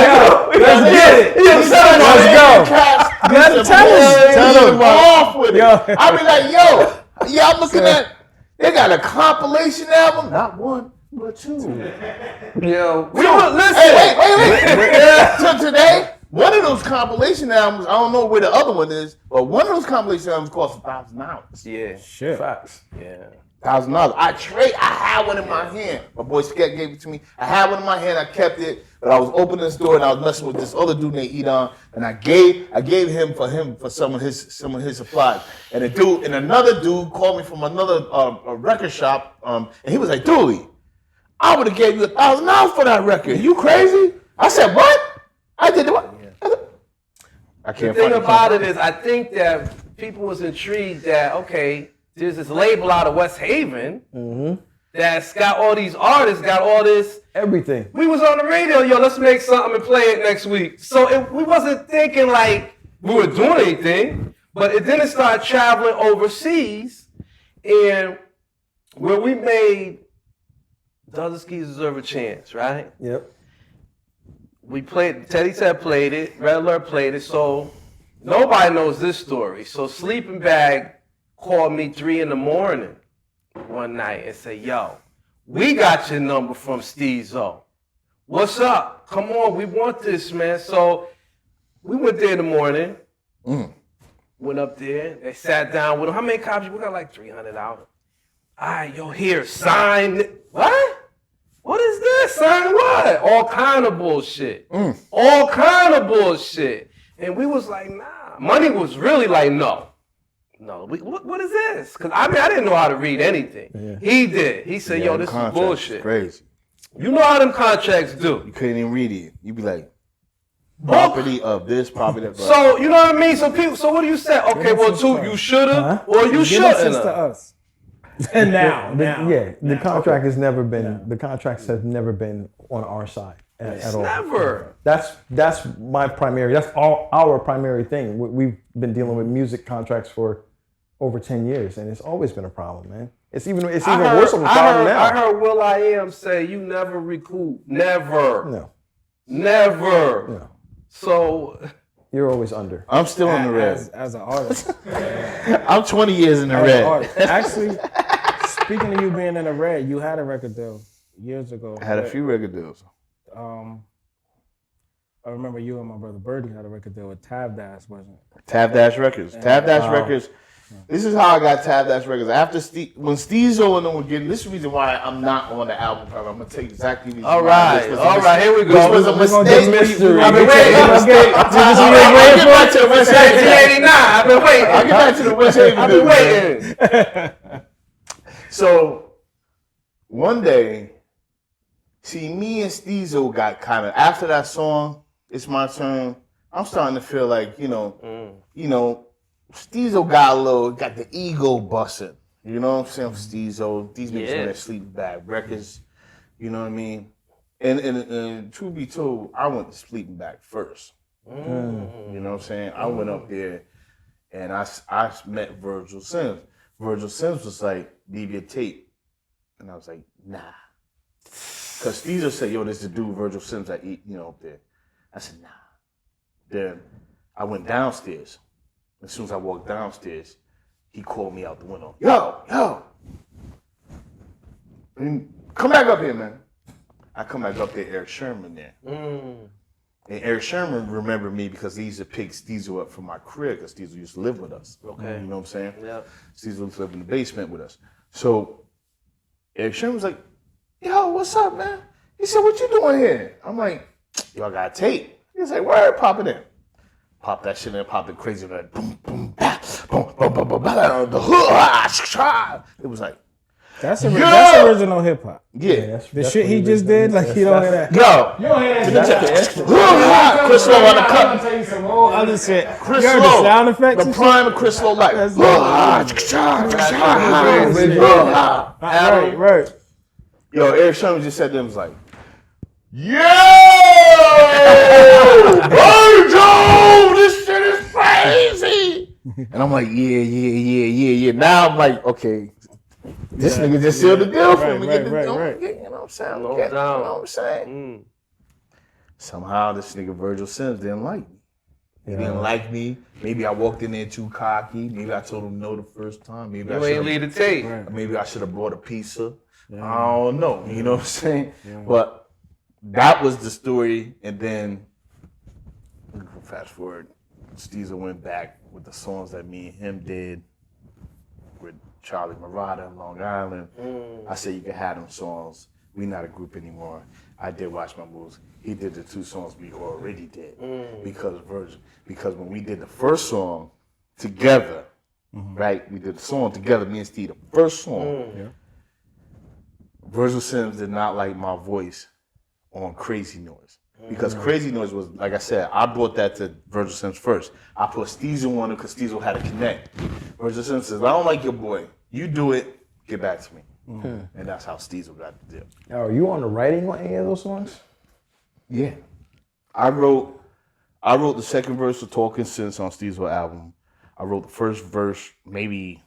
it. Let's get it. Let's go. Tell him. Off with it. Yo. I be like, yeah, I'm looking at, they got a compilation album, not one, but two. Yo, listen. Hey, wait. Till today, one of those compilation albums, I don't know where the other one is, but one of those compilation albums cost $1,000. Yeah. Shit. Facts. Yeah. $1,000. I had one in my hand. My boy Skee gave it to me. I had one in my hand. I kept it, but I was opening the store and I was messing with this other dude named Edon, and I gave him for some of his supplies. And another dude called me from another record shop, and he was like, "Dooley, I would have gave you $1,000 for that record. You crazy?" I said, "What? I did what?" I can't. The thing about it is, I think that people was intrigued that, okay, there's this label out of West Haven that's got all these artists, got all this. Everything. We was on the radio, yo, let's make something and play it next week. So we wasn't thinking like we were doing anything, but then it started traveling overseas, and where we made Does the Skees Deserve a Chance, right? Yep. We played, Teddy Ted played it, Red Alert played it, so nobody knows this story. So Sleeping Bag called me 3 a.m. one night and said, "Yo, we got your number from Steezo. What's up? Come on, we want this, man." So we went there in the morning, went up there, they sat down with them. How many copies? We got like 300 out. All right, yo, here, sign. What? What is this? Sign what? All kind of bullshit. All kind of bullshit. And we was like, nah. Money was really like, no. What is this? Because I didn't know how to read anything. Yeah. He did. He said, yo, this is bullshit. Crazy. You know how them contracts do. You couldn't even read it. You'd be like, property of this, property of that. So, you know what I mean? So what do you say? Okay, well, Toot, you shoulda or you shouldn't. to us. And now. The contract has never been. The contracts have never been on our side at all. Never. That's my primary. That's our primary thing. We've been dealing with music contracts for over 10 years, and it's always been a problem, man. It's even worse of a problem now. I heard Will.I.am say you never recoup. Never. No. Never. No. So you're always under. I'm still in the red. As an artist. I'm 20 years in the red. Actually, speaking of you being in the red, you had a record deal years ago. I had a few record deals. I remember you and my brother Birdie had a record deal with Tab Dash, wasn't it? Tab Dash Records. Tab Dash Records. This is how I got Tab Dash Records. After when Steezo and them were getting, this is the reason why I'm not on the album cover. I'm gonna tell you exactly the reason. All right, here we go. Which was a mistake. Mystery. I've been waiting. I'll get back to the West Haven. 1989. I've been waiting. I'll get back to the West Haven. I've been waiting. So one day, see, me and Steezo got kind of after that song. It's my turn. I'm starting to feel like Steezo got the ego busting. You know what I'm saying? Steezo, these niggas in their sleeping bag records. You know what I mean? And truth be told, I went to sleeping bag first. You know what I'm saying? I went up there and I met Virgil Sims. Virgil Sims was like, leave your tape. And I was like, nah. Because Steezo said, yo, this is the dude Virgil Sims that up there. I said, nah. Then I went downstairs. As soon as I walked downstairs, he called me out the window. Yo. Come back up here, man. I come back up there, Eric Sherman there. And Eric Sherman remembered me because he used to pick Steezo up from my crib because Steezo used to live with us. Okay. You know what I'm saying? Yeah. Steezo used to live in the basement with us. So Eric Sherman was like, yo, what's up, man? He said, what you doing here? I'm like, yo, I got tape. He's like, where? Pop it in. Pop that shit in, pop it crazy, like boom, boom, bah, boom, boom, boom, boom, bah, the hood. It was like, that's original hip hop. Yeah. The shit he just did, like you don't hear that. No. You don't hear that. Chris Lowe on the cut. I'm telling you some whole other shit. Chris You heard Lowe. the sound effects. The prime of Chris Lowe life. Right. Yo, Eric Sherman just said to him, was like, yo, Virgil, this shit is crazy. And I'm like, yeah. Now I'm like, okay, this nigga just sealed the deal for me. Right. You know what I'm saying? You know what I'm saying? Somehow this nigga Virgil Sims didn't like me. He didn't like me. Maybe I walked in there too cocky. Maybe I told him no the first time. Maybe you ain't leave the tape. Maybe I should have brought a pizza. I don't know. You know what I'm saying? But that was the story. And then, fast forward, Steezo went back with the songs that me and him did with Charlie Murata in Long Island. I said, you can have them songs. We not a group anymore. I did Watch My Moves. He did the two songs we already did. Because when we did the first song together, right? We did the song together, me and Steve, the first song. Virgil Sims did not like my voice on Crazy Noise. Because Crazy Noise was, like I said, I brought that to Virgil Sims first. I put Steezo on it because Steezo had to connect. Virgil Sims says, I don't like your boy. You do it, get back to me. And that's how Steezo got the deal. Are you on the writing on any of those songs? Yeah. I wrote the second verse of Talking Sense on Steezo's album. I wrote the first verse, maybe,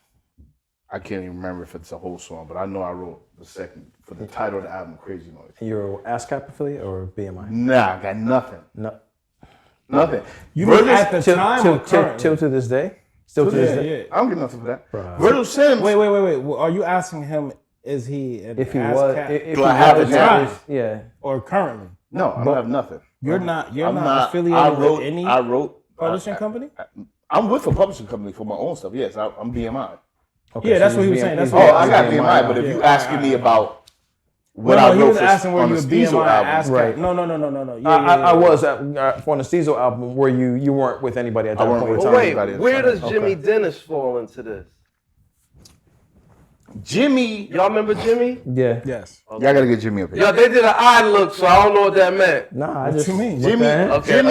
I can't even remember if it's a whole song, but I know I wrote the second for the title of the album, Crazy Noise. You're ASCAP affiliate or BMI? Nah, I got nothing. No. Nothing. You mean at the time or currently? Till to this day? Still to this day? I don't get nothing for that. Virgil Sims. Wait. Well, are you asking him, is he an If he ASCAP? was, Do I have it now? now? Yeah. Or currently? No, I don't have nothing. You're not affiliated with any publishing company? I'm with a publishing company for my own stuff. Yes, I'm BMI. Okay, Yeah, that's so what he was he's saying. BMI. That's what I got BMI, but if you asking me about what No, I he wrote was asking where on you the were Steezo BMI album. ASCAP. Right. No. Yeah, I was on the Steezo album where you weren't with anybody at that point in time. Wait, where does Jimmy Dennis fall into this? Jimmy. Y'all remember Jimmy? Yeah. Yes. Y'all gotta get Jimmy up here. Yo, they did an eye look, so I don't know what that meant. Nah, I What just you mean? Jimmy. Okay.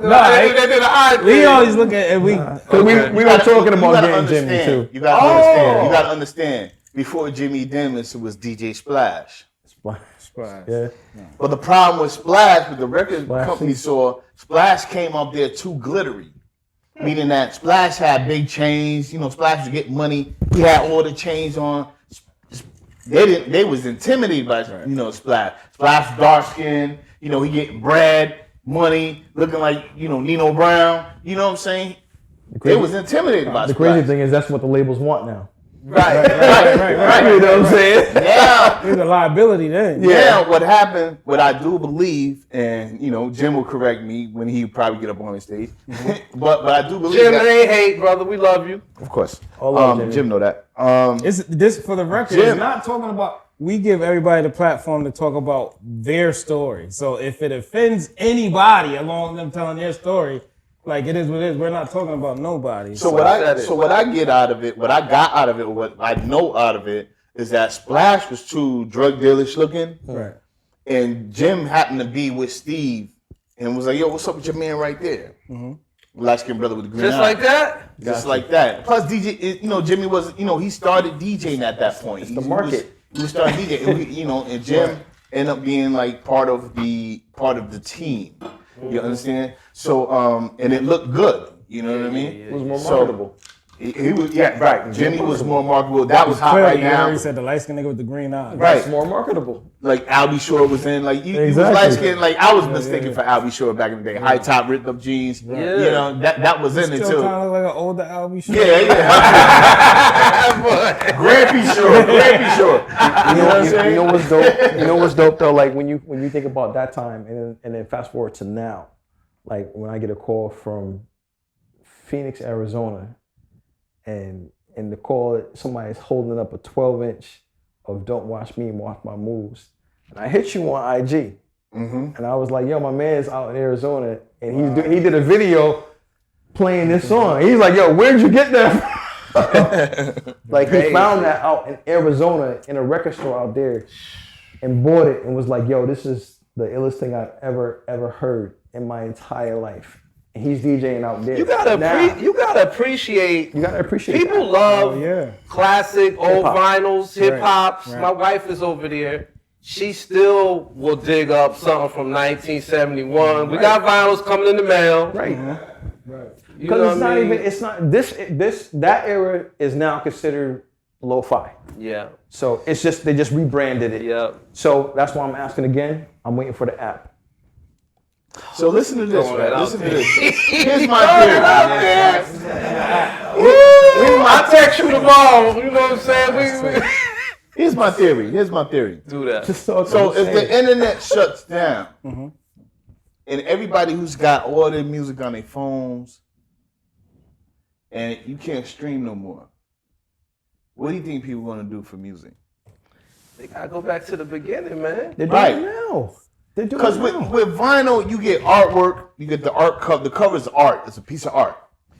No, they did an eye we thing. always look at we. we were talking about getting Jimmy too. You gotta understand. You gotta understand. Before Jimmy Dennis, it was DJ Splash. Yeah. But the problem with Splash, with the record Splash. company saw, Splash came up there too glittery. Meaning that Splash had big chains. You know, Splash was getting money. He had all the chains on. They was intimidated by, Splash. Splash dark skin. You know, he getting bread, money, looking like, Nino Brown. You know what I'm saying? They was intimidated by The Splash. crazy thing is that's what the labels want now. Right. You know what I'm saying? Now, He's a liability then. now what happened, what I do believe, and Jim will correct me when he probably get up on the stage, but I do believe Jim, that. it ain't hate, brother. We love you. Of course. love Jim know that. It's this for the record. Jim. It's not talking about. We give everybody the platform to talk about their story. So if it offends anybody along them telling their story, like it is what it is. We're not talking about nobody. So what I get out of it, what I got out of it, what I know out of it is that Splash was too drug dealish looking, right. and Jim happened to be with Steve and was like, "Yo, what's up with your man right there?" Light skinned brother with the green Just eye. like that? Just like that. Plus DJ, Jimmy was, he started DJing at that point. It's the market. He was starting DJing, and Jim ended up being like part of the team. You understand? So and it looked good. You know what I mean? It was more marketable. He was, right. Jimmy was more marketable. That was hot Clearly, right you now. already said the light skinned nigga with the green eye. Right. It's more marketable. Like Albie Shore was in, like he was Exactly. light skinned. Like I was mistaken for Albie Shore back in the day. High top, ripped up jeans. Yeah. That was in it Still too. kind of look like an older Albie Shore. Grampy Shore. You know what I'm saying? You know what's dope? You know what's dope though? Like when you think about that time and then fast forward to now, like when I get a call from Phoenix, Arizona, and the call, somebody's holding up a 12-inch of "Don't Watch Me, Watch My Moves," and I hit you on IG, and I was like, "Yo, my man's out in Arizona, and he did a video playing this song." He's like, "Yo, where'd you get that?" Like he found that out in Arizona in a record store out there, and bought it and was like, "Yo, this is the illest thing I've ever heard in my entire life." And he's DJing out there. You gotta appreciate. People that. love classic old Hip-hop. vinyls, hip hops. Right. My wife is over there. She still will dig up something from 1971. We got vinyls coming in the mail. Right. You know Because it's what I not mean? even. It's not that era is now considered lo-fi. Yeah. So it's just they just rebranded it. Yeah. So that's why I'm asking again. I'm waiting for the app. So listen to this, Throwing right? that Listen to out this. Here's my theory. I text you tomorrow. You know what I'm saying? Here's my theory. Do that. So if the internet shuts down, and everybody who's got all their music on their phones, and you can't stream no more, what do you think people want to do for music? They gotta go back to the beginning, man. They're doing Right. it now. They're doing Because it with now. vinyl, you get artwork, you get the art cover. The cover's art. It's a piece of art.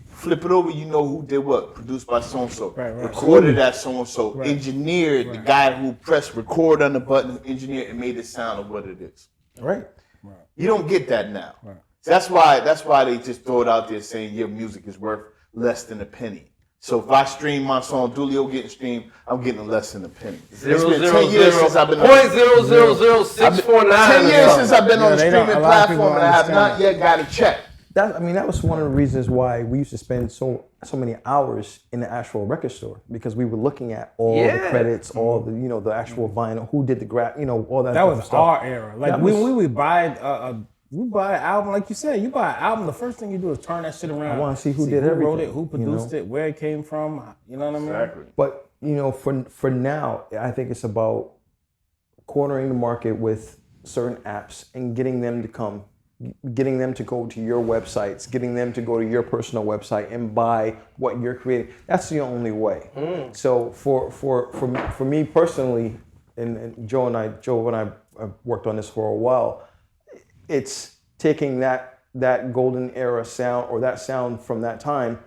Flip it over, you know who did what. Produced by so-and-so. Right. Recorded at so-and-so. Engineered, the guy who pressed record on the button, engineered and made it sound of what it is. Right. You don't get that now. So that's why they just throw it out there saying your music is worth less than a penny. So if I stream my song, Dooley-O getting streamed, I'm getting less than a penny. It's been 10 years since I've been on 0.000649. 10 years since I've been on the they don't- streaming a lot of people platform and I have not understand. yet got a check. That was one of the reasons why we used to spend so many hours in the actual record store, because we were looking at all the credits, all the the actual vinyl, who did the all that. That type was of stuff. our era. Like That when was- we would buy we buy an album, like you said, you buy an album, the first thing you do is turn that shit around. I wanna see who did wrote everything, it, who produced it, where it came from. You know what I mean? Exactly. But for now, I think it's about cornering the market with certain apps and getting them to go to your websites, getting them to go to your personal website and buy what you're creating. That's the only way. So for me personally, and Joe and I have worked on this for a while. It's taking that golden era sound or that sound from that time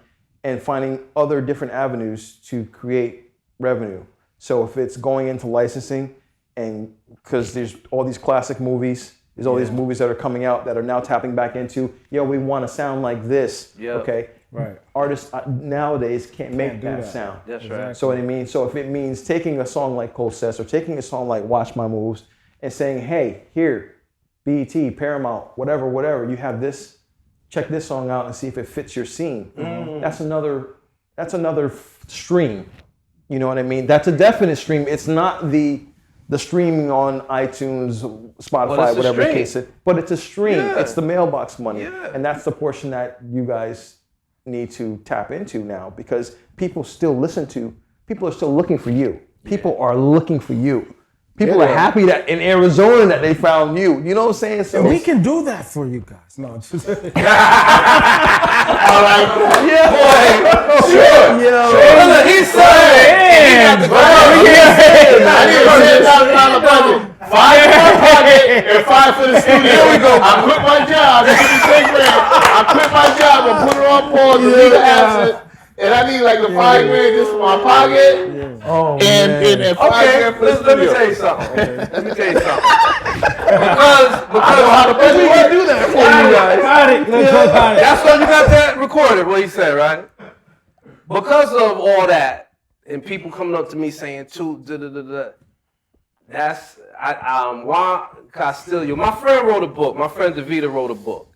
and finding other different avenues to create revenue. So if it's going into licensing, and because there's all these classic movies, there's all these movies that are coming out that are now tapping back into, we want to sound like this. Yeah. Okay. Right. Artists nowadays can't make do that that. sound. That's right. So what I mean, so if it means taking a song like Cole Says or taking a song like Watch My Moves and saying, hey, here, BET, Paramount, whatever, you have this, check this song out and see if it fits your scene. That's another stream. You know what I mean? That's a definite stream. It's not the streaming on iTunes, Spotify, whatever the stream. case is, but it's a stream. Yeah. It's the mailbox money. Yeah. And that's the portion that you guys need to tap into now, because people still listen to people are still looking for you. People are looking for you. People are happy that in Arizona that they found you. You know what I'm saying? So we can do that for you guys. No, just All right. Yeah. Sure. Look, He said, I need a $10,000 budget. 5 for my pocket and 5 for the studio. Here we go. I quit my job. This is $10,000. I quit my job and put it on pause and leave the asset. And I need like the $5,000 just for my pocket. Oh, and $5,000 for the studio. let me tell you something. Because I know how to budget. we can do that for you guys. got it. That's why you got that recorded, what he said, right? Because of all that, and people coming up to me saying, Toot, that's, Juan Castillo. My friend wrote a book. My friend Davida wrote a book.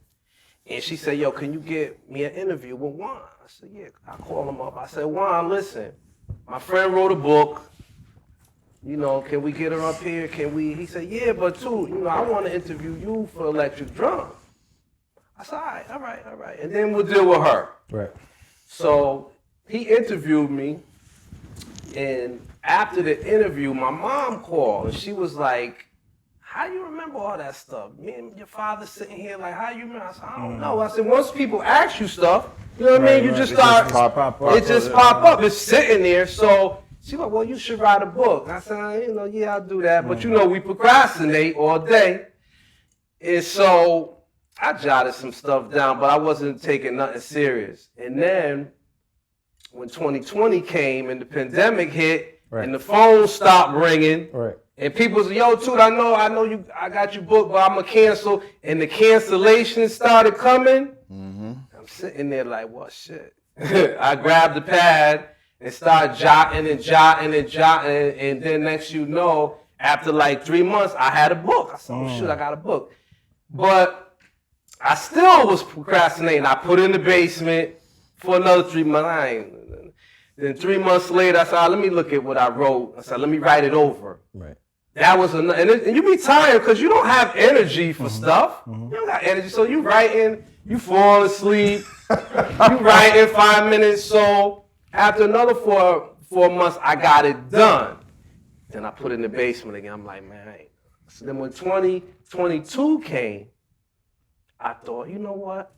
And she said, yo, can you get me an interview with Juan? I said, yeah. I called him up. I said, Juan, listen, my friend wrote a book. You know, can we get her up here? He said, yeah, but Toot, I want to interview you for Electric Drum. I said, all right. And then we'll deal with her. Right. So he interviewed me, and after the interview, my mom called, and she was like, how you remember all that stuff? Me and your father sitting here, like, how you remember? I said, I don't know. I said, once people ask you stuff, you know what I mean? You just start, pop up. It's sitting there. So she like, well, you should write a book. I said, yeah, I'll do that. But we procrastinate all day. And so I jotted some stuff down, but I wasn't taking nothing serious. And then when 2020 came and the pandemic hit, and the phone stopped ringing, and people said, yo, Toot, I know I got you booked, but I'm gonna cancel. And the cancellations started coming. I'm sitting there like, well, shit. I grabbed the pad and started jotting, and then next you know, after like 3 months, I had a book. I said, oh shit, I got a book. But I still was procrastinating. I put it in the basement for another 3 months. Then 3 months later, I said, let me look at what I wrote. I said, let me write it over. Right. That was and you be tired because you don't have energy for stuff. You don't got energy, so you writing, you fall asleep, you writing 5 minutes. So after another four months, I got it done. Then I put it in the basement again. I'm like, man, So then when 2022 came, I thought, you know what?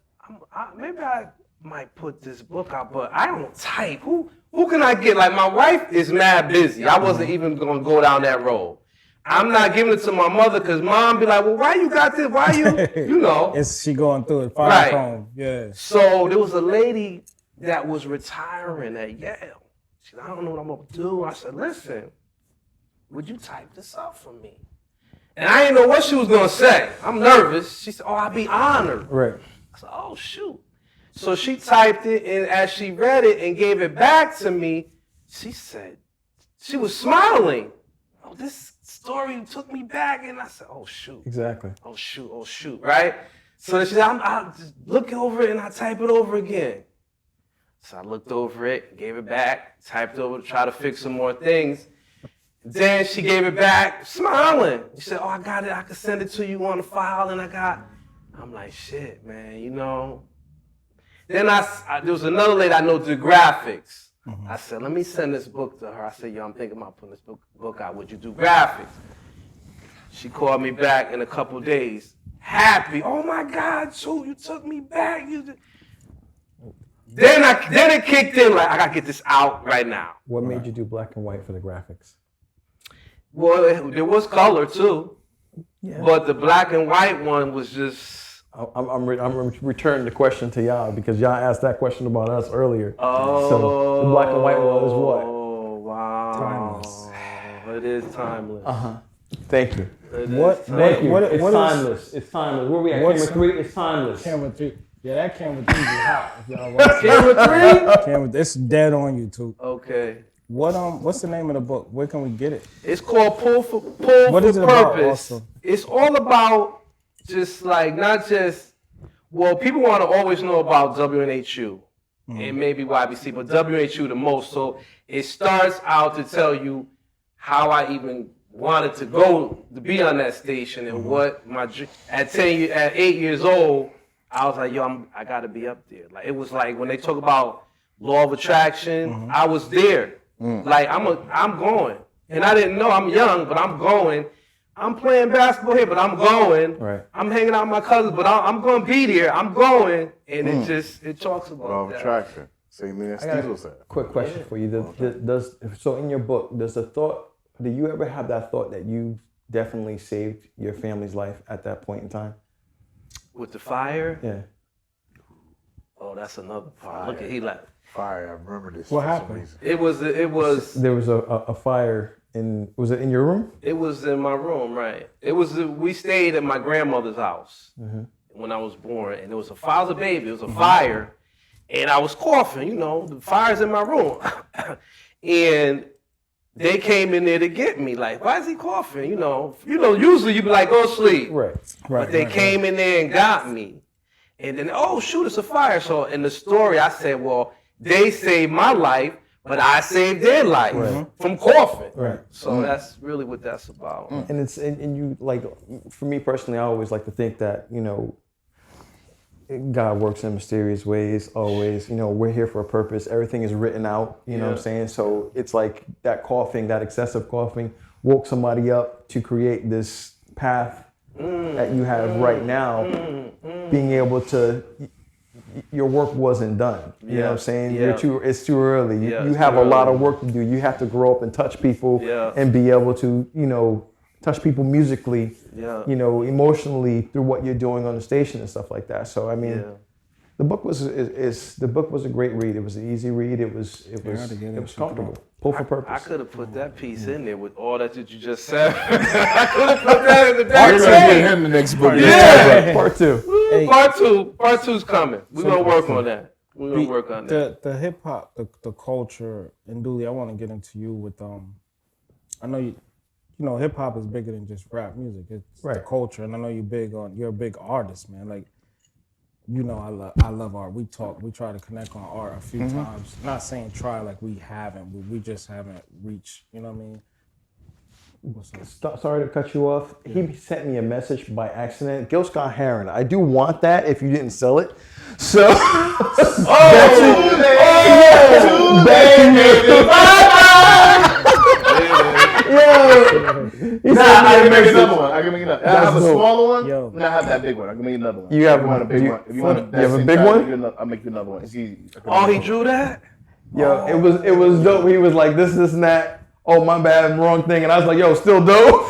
Maybe I might put this book out, but I don't type. Who can I get? Like, my wife is mad busy. I wasn't even gonna go down that road. I'm not giving it to my mother because mom be like, well, why you got this? Why you, It's she going through it. Right. Home. Yeah. So there was a lady that was retiring at Yale. She said, I don't know what I'm gonna do. I said, listen, would you type this up for me? And I didn't know what she was gonna say. I'm nervous. She said, oh, I'd be honored. Right. I said, oh, shoot. So she typed it, and as she read it and gave it back to me, she said, she was smiling. Oh, this story took me back. And I said, oh, shoot. Exactly. Oh, shoot, right? So she said, I'll just look over it and I type it over again. So I looked over it, gave it back, typed over to try to fix some more things. Then she gave it back, smiling. She said, oh, I got it. I can send it to you on the file. And I'm like, shit, man, Then there was another lady I know did graphics. Mm-hmm. I said, let me send this book to her. I said, yo, I'm thinking about putting this book out. Would you do graphics? She called me back in a couple days, happy. Oh my God, Toot, you took me back. Then it kicked in, like, I gotta get this out right now. What made you do black and white for the graphics? Well, there was color too, but the black and white one was just. I'm returning the question to y'all because y'all asked that question about us earlier. Oh, so the black and white one is what? Oh, wow. Timeless. It is timeless. Thank you. Thank you. It's timeless. It's timeless. Where we at? Camera 3? It's timeless. Camera 3. Yeah, that camera 3 is hot. If y'all watch Camera 3? Camera, it's dead on YouTube. Okay. What's the name of the book? Where can we get it? It's called Pull for What is it about Purpose. also? It's all about just like people want to always know about WNHU and maybe YBC, but WNHU the most. So it starts out to tell you how I even wanted to be on that station and what at 8 years old, I was like, yo, I got to be up there. Like, it was like when they talk about law of attraction, I was there. Like I'm going. And I didn't know, I'm young, but I'm going. I'm playing basketball here, but I'm going. Right. I'm hanging out with my cousins, but I'm going to be there. I'm going. And it talks about Law of that. attraction. Same thing as Steve said. Quick question for you. So in your book, do you ever have that thought that you definitely saved your family's life at that point in time? With the fire? Yeah. Oh, that's another part. Look at he like. Fire, I remember this. What happened? It was. There was a fire was it in your room? It was in my room, right? It was. We stayed at my grandmother's house when I was born, and it was a fire. I was a baby. It was a fire, and I was coughing. You know, the fire's in my room, and they came in there to get me. Like, why is he coughing? You know. Usually you be like, go to sleep. Right. But they came in there and got me, and then oh shoot, it's a fire. So in the story, I said, well, they saved my life, but I saved their life from coughing. Right. So that's really what that's about. And it's and you like, for me personally, I always like to think that, you know, God works in mysterious ways always. You know, we're here for a purpose. Everything is written out, you know what I'm saying? So it's like that coughing, that excessive coughing woke somebody up to create this path that you have right now, being able to, your work wasn't done. You know what I'm saying? Yeah. It's too early. You it's have too a lot early. of work to do. You have to grow up and touch people and be able to, you know, touch people musically, you know, emotionally through what you're doing on the station and stuff like that. So I mean, the book was a great read. It was an easy read. It was comfortable. Pull for purpose. I could have put that piece in there with all that you just said. I could have put that in the back. We're gonna get him the next book. Yeah. Part two. Hey. Part two's coming. We're gonna work on that. We're gonna work on that. The hip hop, the culture, and Dooley, I want to get into you with I know you know hip hop is bigger than just rap music. It's the culture, and I know you're a big artist, man. Like, you know, I love art. We try to connect on art a few times. Not saying try like we haven't, but we just haven't reached. You know what I mean? Sorry to cut you off. He sent me a message by accident. Gil Scott Heron. I do want that if you didn't sell it. So I can make another one. I can make another. I have a smaller one. Yo. And I have that big one. I can make another one. You have a big one. If you want you have a big one? I'll make you another one. It's easy. Oh, he drew that? Yo, it was dope. He was like this and that. Oh, my bad, wrong thing. And I was like, yo, still dope.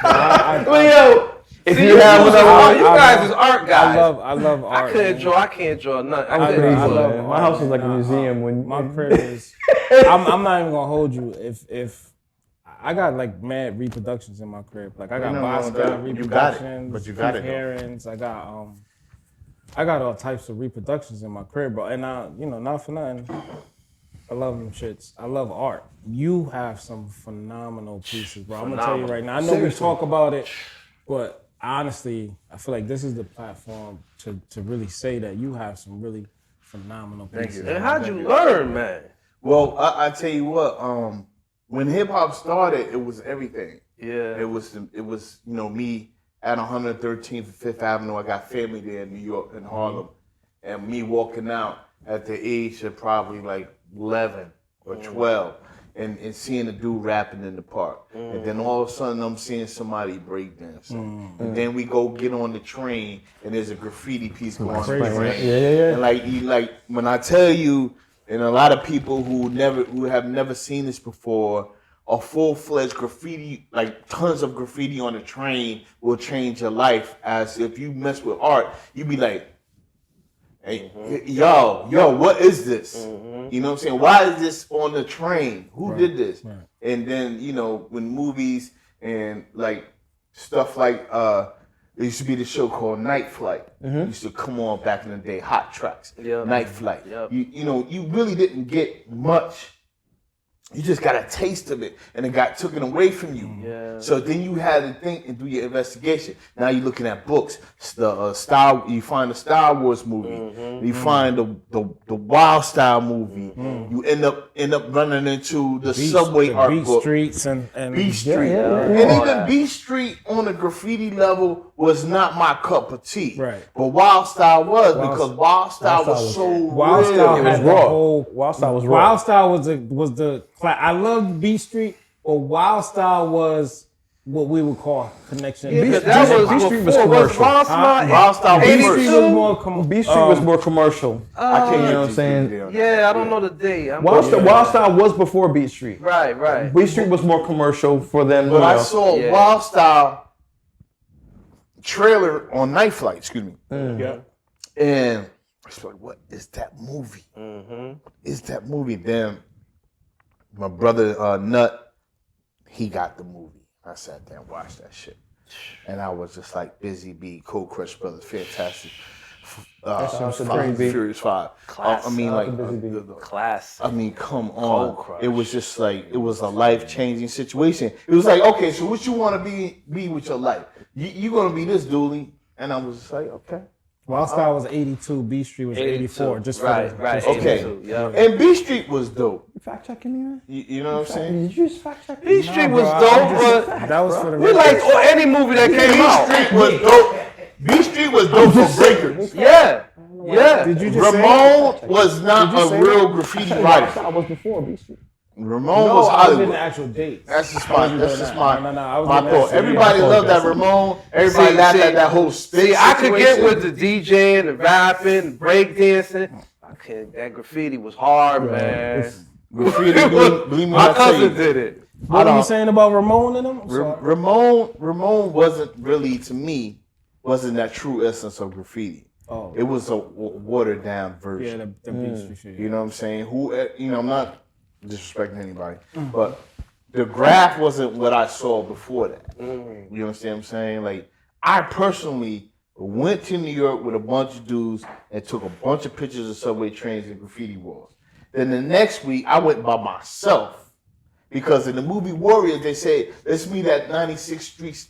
Yo, if you have another one, you guys is art guys. I love art. I can't draw nothing. I love man. My house is like a museum. When my crib is, I'm not even gonna hold you. If I got like mad reproductions in my crib, like I got Basquiat reproductions, but you got it. Herons, I got all types of reproductions in my crib, bro. And not for nothing, I love them shits. I love art. You have some phenomenal pieces, bro. I'm gonna tell you right now. I know we talk about it, but honestly, I feel like this is the platform to really say that you have some really phenomenal pieces. And how'd you learn, man? Well, I tell you what. When hip hop started, it was everything. Yeah. It was me at 113th and 5th Avenue. I got family there in New York and Harlem, and me walking out at the age of probably like 11 or 12. And seeing a dude rapping in the park. And then all of a sudden I'm seeing somebody break dancing. And then we go get on the train and there's a graffiti piece going on the train. Yeah. And like when I tell you, and a lot of people who have never seen this before, a full-fledged graffiti, like tons of graffiti on the train will change your life. As if you mess with art, you'd be like, hey, yo, what is this? You know what I'm saying? Why is this on the train? Who did this? Right. And then, you know, when movies and like stuff like there used to be this show called Night Flight. It used to come on back in the day, Hot Tracks, Night Flight. Yep. You know, you really didn't get much. You just got a taste of it, and it got taken away from you. Yeah. So then you had to think and do your investigation. Now you're looking at books. You find the Star Wars movie. You find the Wild Style movie. You end up running into the Subway art Beat book. Streets and Beat Street. Yeah. And even Beat Street on a graffiti level was not my cup of tea. Right. But Wild Style was because Wild Style was so Wild real. Style It was had the raw. whole. Wild Style was raw. Wild Style was the. I loved B Street, but Wild Style was what we would call connection. Yeah, B but Street that was B Street was before. commercial. Wild Style B Street 82? was more. B Street was more commercial. I can't You know get what I'm too saying? deep down. Yeah, I don't know the date. Wild Style was before Beat Street. Right. Beat Street was more commercial for them. But you I know. saw Yeah. Wild Style trailer on Night Flight, excuse me. Yeah. And I was like, what is that movie? Mm-hmm. Is that movie? Then my brother Nut, he got the movie. I sat there and watched that shit. And I was just like, Busy Bee, Cold Crush Brothers, fantastic. That shit was Fast crazy. and Furious 5. I mean, like, Class. I mean, come Cold on. Crush. It was just like, it was a life-changing situation. It was like, okay, so what you want to be with your life? You going to be this, Dooley? And I was just like, okay. Wild Style was 82. B Street was 84. Just for right. Okay. 82, yeah. And B Street was dope. You fact checking me, man? You know what I'm saying? Did you just fact check B Street was dope, but That was for the. we like any movie that came out. B Street was dope. B Street was dope for breakers. Yeah. Did you just say? Ramon was not Did you a say real that? graffiti Wild writer. Style was before B Street. Ramon No, was I was in Hollywood. the actual dates. That's just my. That's just my. No, I was my in the thought. actual Everybody dates. loved that Ramon. Everybody laughed at that whole space. See, I could get situation. with the DJing, the rapping, breakdancing. That graffiti was hard, man. graffiti. Believe me when My I tell you. cousin did it. What were you saying about Ramon and them? I'm sorry. Ramon wasn't really, to me, wasn't that true essence of graffiti. Oh. It was a watered down version. Yeah, the B Street shit. You know what I'm saying? I'm not disrespecting anybody, but the graph wasn't what I saw before that. You understand what I'm saying? Like, I personally went to New York with a bunch of dudes and took a bunch of pictures of subway trains and graffiti walls. Then the next week, I went by myself because in the movie Warriors, they say, let's meet at 96th Street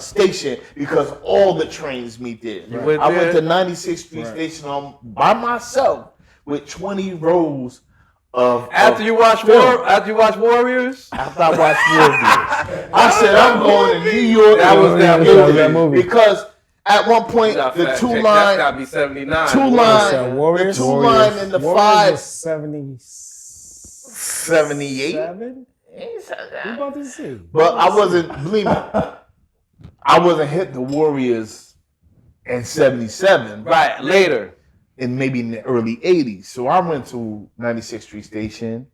station because all the trains meet there. went I there? went to 96th Street station by myself with 20 rows of After you watch Warriors, after I watched Warriors, I said I'm going to New York. That was that movie. Because at one point the two That's line, gotta be 79. two line, Warriors? the two line and the Warriors five was 77? 78. We about to see. But I wasn't, believe me, I wasn't hit the Warriors in 77. Right, later. In maybe in the early 80s. So I went to 96th Street Station.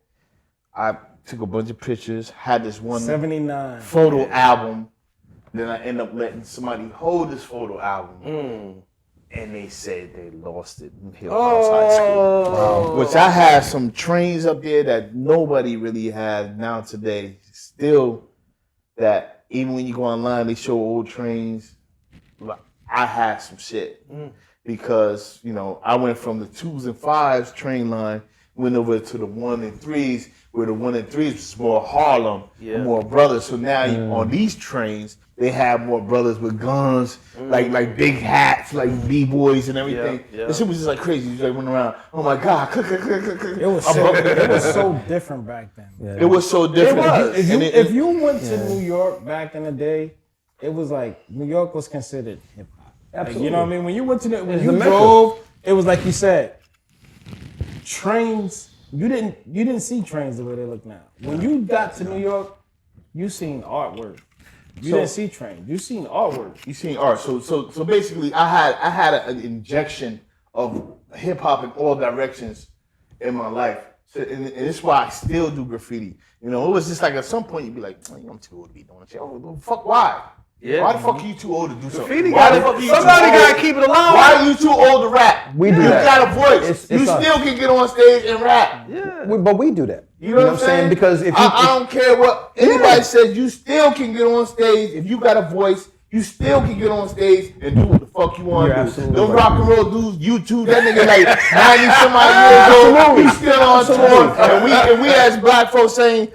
I took a bunch of pictures, had this one 79. photo album. Then I ended up letting somebody hold this photo album. And they said they lost it in Hill House High School. Wow. Which I had some trains up there that nobody really has now today. Still, that even when you go online, they show old trains. I had some shit. Because, I went from the 2s and 5s train line, went over to the 1 and 3s, where the 1 and 3s was more Harlem, more brothers. So now on these trains, they have more brothers with guns, like big hats, like B-boys and everything. This shit was just like crazy. You just went around, oh my God. It was so different back then. It was so different. If you went to New York back in the day, it was like New York was considered hip hop. Like, you know what I mean? When you went to when you drove, it was like you said, trains. You didn't see trains the way they look now. When you got to New York, you seen artwork. You didn't see trains. You seen artwork. You seen art. So basically, I had an injection of hip hop in all directions in my life. So, and it's why I still do graffiti. It was just like at some point you'd be like, I'm too old to be doing shit. Oh, fuck, why? Yeah. Why the fuck are you too old to do something? Graffiti Why the fuck are you somebody too old? gotta keep it alive. Why are you too old to rap? We do you that. got a voice. It's you us. still can get on stage and rap. But we do that. You know what I'm saying? Because if you, I don't care what anybody says, you still can get on stage. If you got a voice, you still can get on stage and do what the fuck you want to do. Them rock and roll dudes, YouTube, that nigga like 90 some odd years old, he's still on tour. And we as black folks saying,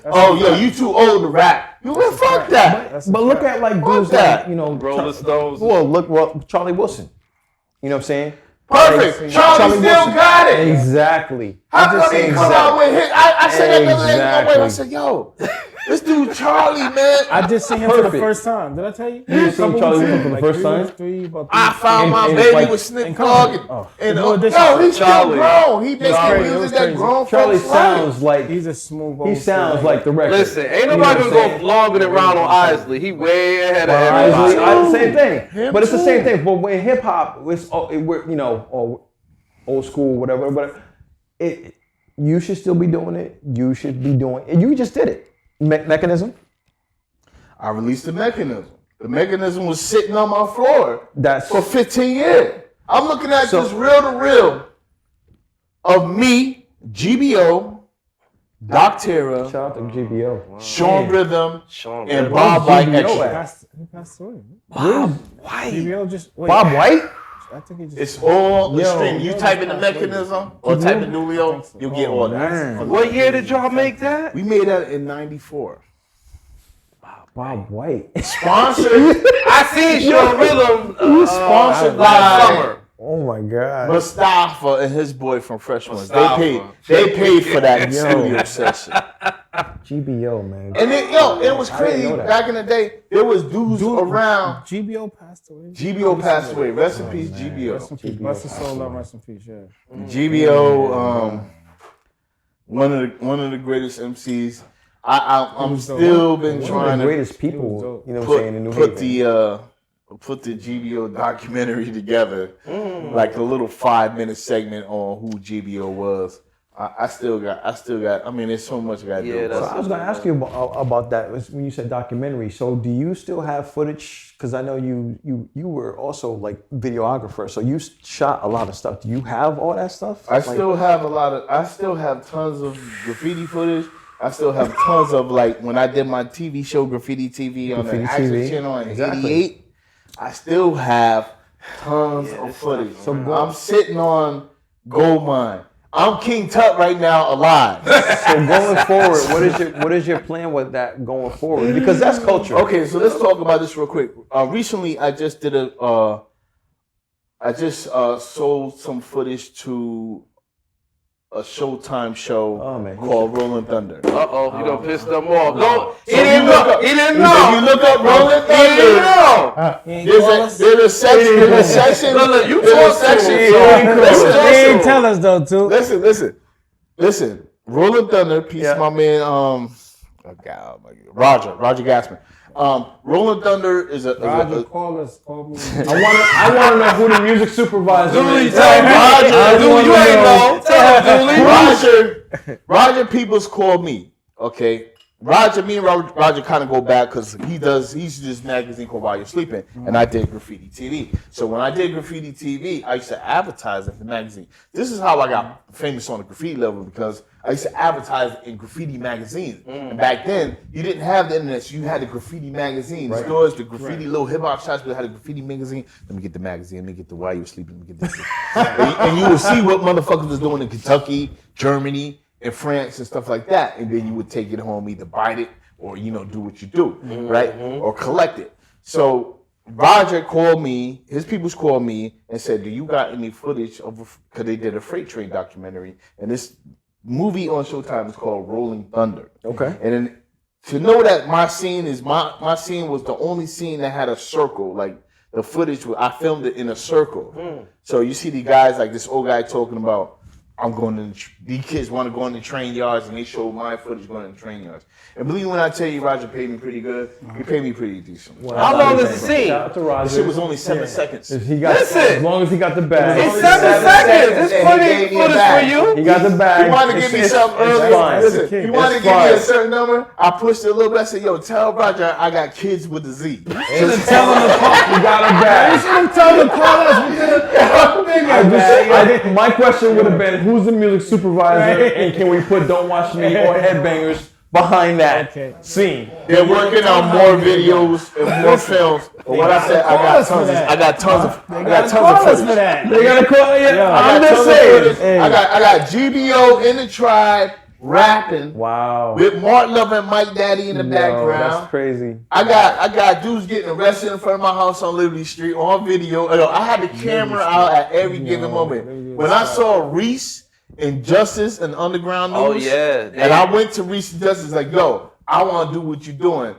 you too old to rap. Fuck that. but look at like dudes that. like, Rolling Stones. Well, Charlie Wilson. You know what I'm saying? Perfect. Like, Charlie still Wilson. got it. Exactly. How come he come out with hit? I said that the other day to my wife. I said, yo, This dude Charlie, man. I just seen him for the first time. Did I tell you? You seen Charlie Wilson for the first time? I found my baby with Snoop Dogg. And no, he's still grown. He making music that grown Charlie folks sounds like he's a smooth. he sounds like the record. Listen, ain't nobody gonna go longer than Ronald Isley. He way ahead of everybody. Isley, same thing. But it's the same thing. But with hip hop, we're or old school, whatever. But you should still be doing it. You should be doing it. You just did it. Mechanism. I released the Mechanism. The Mechanism was sitting on my floor for 15 years. I'm looking at this reel to reel of me, GBO, Doc Terra, Shout out to GBO. Sean Rhythm, and Bob White. He passed away. Bob White. GBO just Bob White. I think he just. It's all the stream. You type in the Mechanism or type in Dooley-O, you'll get all that. What year did y'all make that? We made that in '94. Bob White. Sponsored. I seen Sean Rhythm Sponsored last by summer. Oh my God. Mustafa and his boy from Fresh Ones. Mustafa. They paid for that studio session. GBO, man. And then, it was crazy. Back in the day, there was dudes around. GBO passed away. GBO passed away. Rest in peace, GBO. Rest in peace. Bless his soul, love, rest in peace. Yeah. GBO, one of the greatest MCs. I'm still been trying the to greatest people, you know what I'm saying, in New Haven. put the GBO documentary together, like a little 5-minute segment on who GBO was. I still got. I mean, there's so much I got to do. So I was going to ask you about that when you said documentary. So do you still have footage? Because I know you were also like videographer, so you shot a lot of stuff. Do you have all that stuff? I still have tons of graffiti footage. I still have tons of like when I did my TV show Graffiti TV on the Action Channel in '88. I still have tons of footage. So I'm sitting on Gold Mine. I'm King Tut right now, alive. So going forward, what is your plan with that going forward? Because that's culture. Okay, so let's talk about this real quick. Recently, I just did sold some footage to a Showtime show called Rolling Thunder. You gonna piss them off. He didn't know. If you look up Rolling Thunder, there's a section. Look, you There's a talk section. He ain't tell us though, too. Listen. Rolling Thunder, peace to my man, Roger Gassman. Rolling Thunder is a Roger, call me. I want to know who the music supervisor is. Dooley, you ain't know. Tell Dooley. Roger Peoples called me. Okay, me and Roger kind of go back because he used to do this magazine called While You're Sleeping, and I did Graffiti TV. So when I did Graffiti TV, I used to advertise in the magazine. This is how I got famous on the graffiti level, because I used to advertise in graffiti magazines. And back then, you didn't have the internet, so you had the graffiti magazine stores, the graffiti little hip hop shops, but had a graffiti magazine. Let me get the magazine, let me get the While You're Sleeping, let me get this. and you would see what motherfuckers was doing in Kentucky, Germany, in France and stuff like that, and then you would take it home, either bite it or do what you do, right, or collect it. So Roger called me, his peoples called me and said, "Do you got any footage of?" Because they did a freight train documentary, and this movie on Showtime is called Rolling Thunder. Okay, and then to know that my scene was the only scene that had a circle, like the footage. I filmed it in a circle, so you see the guys like this old guy talking about, I'm going to, these kids want to go in the train yards, and they show my footage going in the train yards. And believe me when I tell you, Roger paid me pretty good. He paid me pretty decent. Well, how long is the scene? Shout out to Roger. This shit was only 7 seconds. As long as he got the bag. It's 7 seconds. It's plenty footage for you. He got the bag. He wanted to give me something early. Listen, he wanted to give me a certain number. I pushed it a little bit. I said, "Yo, tell Roger I got kids with a Z." Tell him to call. You got a bag. You should have told him to call us. My question would have been, who's the music supervisor, and can we put "Don't Watch Me" or "Headbangers" behind that scene? They're working on more videos and more films. But what I said, I got tons of footage. They gotta call you. I'm just saying. I got GBO in the Tribe rapping. Wow. With Mark Love and Mike Daddy in the background. That's crazy. I got dudes getting arrested in front of my house on Liberty Street on video. I had the camera out at every given moment. When I saw Reese and Justice and Underground News, and I went to Reese and Justice like, "Yo, I want to do what you're doing.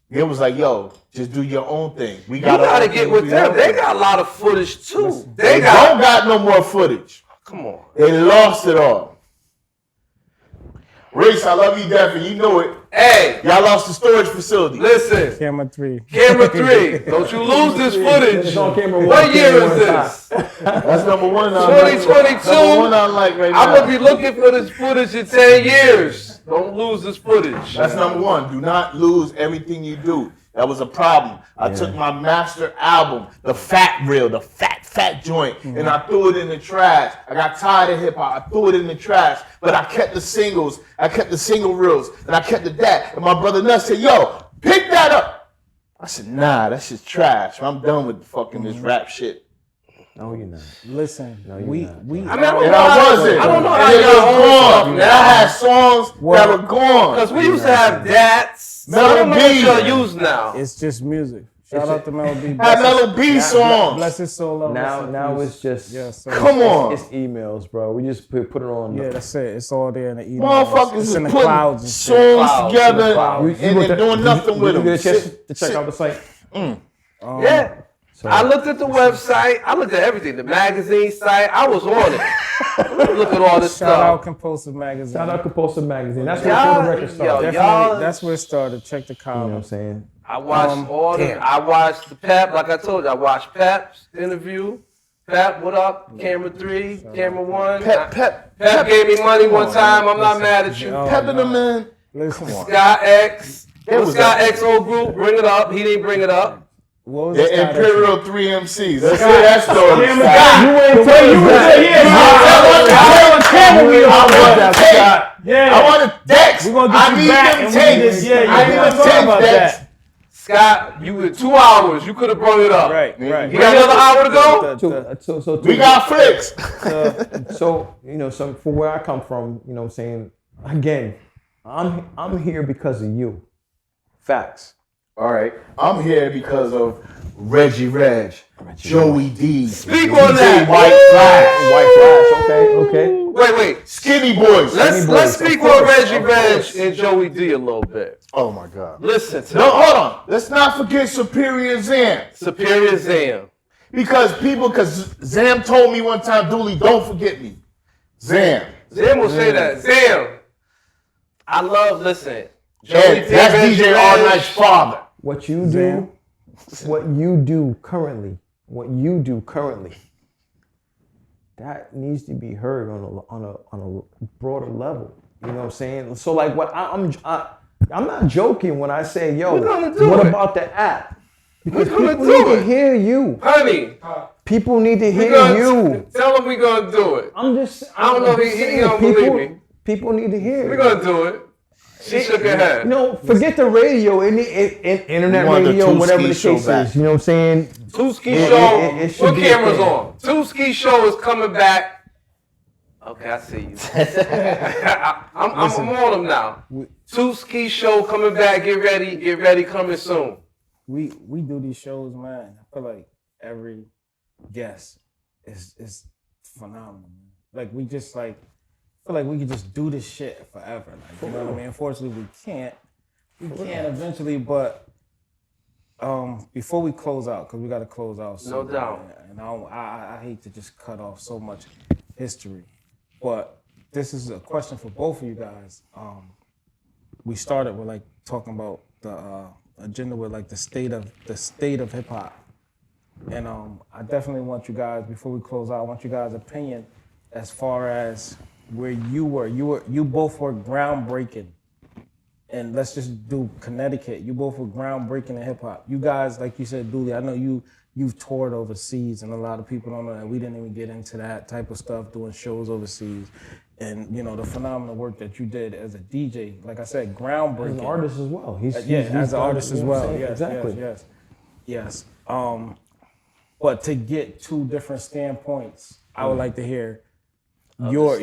It was like, yo, just do your own thing. We You gotta get with them. They got a lot of footage too. They don't got no more footage. Come on. They lost it all. Race, I love you, Devin. You know it. Hey, y'all lost the storage facility. Listen. Camera 3. Camera 3. Don't you lose this footage. It's on camera 1. What year is this? That's number 1. 2022. Number 1 I like right now. I'm gonna be looking for this footage in 10 years. Don't lose this footage. That's number 1. Do not lose everything you do. That was a problem. I took my master album, the fat reel, the fat joint, and I threw it in the trash. I got tired of hip hop. I threw it in the trash, but I kept the singles. I kept the single reels, and I kept the dat. And my brother Nuts said, "Yo, pick that up." I said, "Nah, that shit's trash. I'm done with fucking this rap shit." No, you're not. Listen, No, we. I mean, I don't know how y'all gone. own And I had songs that were gone. Because we used to have dats. Mellow I don't know B. what y'all use now. It's just music. Shout out to Mellow B. Had Mellow B songs. Bless his soul. Now it's just Come on. It's emails, bro. We just put it on. Yeah, that's it. It's all there in the email. Motherfuckers It's is in the putting clouds and shit. songs together You and they're doing nothing with You them. get a chance to check out the site. Yeah. I looked at the website. I looked at everything. The magazine site. I was on it. Look at all this Shout out stuff. Compulsive Magazine. Shout out Compulsive Magazine. That's Y'all- where the record started. yo, Definitely, that's where it started. Check the You know what I'm columns. saying? I watched all the. I watched the Pep. Like I told you, I watched Pep's interview. Pep, what up? Camera 3, camera 1. Pep gave me money one time. I'm not mad at you. Pep in the man. Listen, Scott X. It was was Scott that? X old group. Bring it up. He didn't bring it up. what was The the Imperial 3 MCs. Let's hear that story. You Scott. ain't tell you I want to Dex. We're gonna get I you need back them and tapes. yeah, I need we're them gonna talk tapes, about Dex. that. Scott, you in 2 hours. You could have brought it up. Right. You got another hour to go? So We got flicks. So you know, so from where I come from, you know what I'm saying? Again, I'm here because of you. Facts. All right. I'm here because of Reggie Reg, Joey D. Speak on that. White Flash. White Flash, okay. Wait. Skinny Boys. Let's speak on Reggie Reg and Joey D a little bit. Oh my God. Listen to No, hold on. Let's not forget Superior Zam. Superior Zam. Because Zam told me one time, Dooley, don't forget me. Zam. Zam will say that. Zam. I love, listen. And that's DJ All Night's father. What you do currently, that needs to be heard on a broader level. You know what I'm saying? So like, what I'm not joking when I say, yo, what about the app? Because people need to hear you. Honey. People need to hear you. Tell him we gonna do it. I don't know if he don't believe me. People need to hear. We're gonna do it. She shook her head. You know, forget the radio, internet radio, whatever the case is. You know what I'm saying? Toot Skee show. It should What be a camera's thing. on? Toot Skee show is coming back. Okay, I see you. I'm on them now. Toot Skee show coming back. Get ready, coming soon. We do these shows, man. I feel like every guest is phenomenal, man. Like we just like feel like we could just do this shit forever. Like, you know what I mean? Unfortunately, we can't. We can eventually, but before we close out, because we got to close out soon. No doubt. And I hate to just cut off so much history, but this is a question for both of you guys. We started with like talking about the agenda with like the state of hip hop, and I definitely want you guys, before we close out, I want you guys' opinion as far as where you were. You both were groundbreaking, and let's just do Connecticut. You both were groundbreaking in hip hop. You guys, like you said, Dooley, I know you've toured overseas, and a lot of people don't know that. We didn't even get into that type of stuff, doing shows overseas, and you know the phenomenal work that you did as a DJ. Like I said, groundbreaking. As an artist as well. He's As an artist as well. Yes, exactly. Yes. But to get two different standpoints, I would like to hear your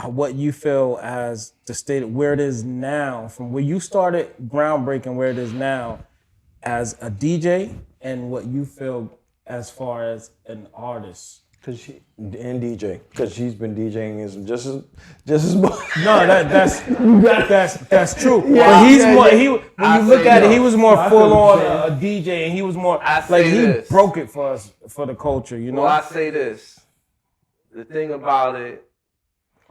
what you feel as the state where it is now, from where you started groundbreaking, where it is now as a DJ, and what you feel as far as an artist. And DJ, because she's been DJing just as much. No, that's true. Yeah, but he's more. When you look at it, he was more full on a DJ, and he was more like he broke it for us for the culture. You know. Well, I say this. The thing about it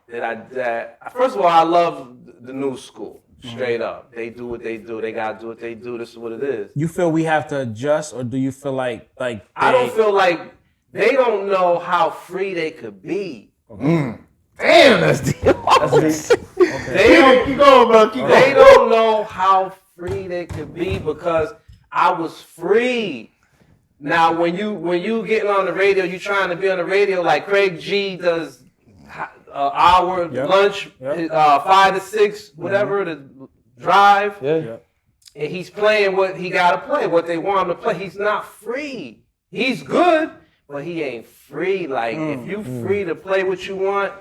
that first of all, I love the new school. Straight up, they do what they do. They gotta do what they do. This is what it is. You feel we have to adjust, or do you feel like I don't feel like they don't know how free they could be. Damn, that's deep. They don't, keep going, bro. Keep going. They don't know how free they could be because I was free. Now, when you getting on the radio, you trying to be on the radio like Craig G does. Hour lunch, 5 to 6, whatever the drive, and he's playing what he got to play, what they want him to play. He's not free. He's good, but he ain't free. Like if you free to play what you want,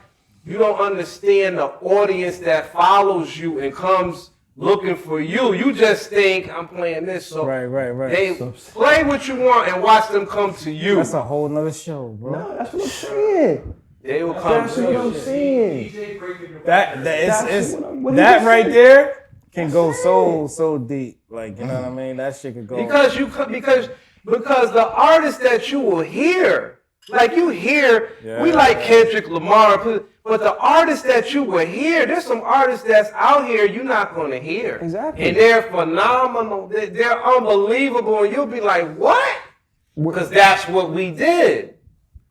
you don't understand the audience that follows you and comes looking for you. You just think I'm playing this, so right. They play what you want and watch them come to you. That's a whole nother show, bro. No, that's what I'm saying. They will come That's to what you. I'm saying. That right there can go so deep. Like, you know what I mean? That shit could go. Because the artists that you will hear, like you hear, we like Kendrick Lamar, but the artists that you will hear, there's some artists that's out here you're not going to hear. Exactly. And they're phenomenal. They're unbelievable. And you'll be like, what? Because that's what we did.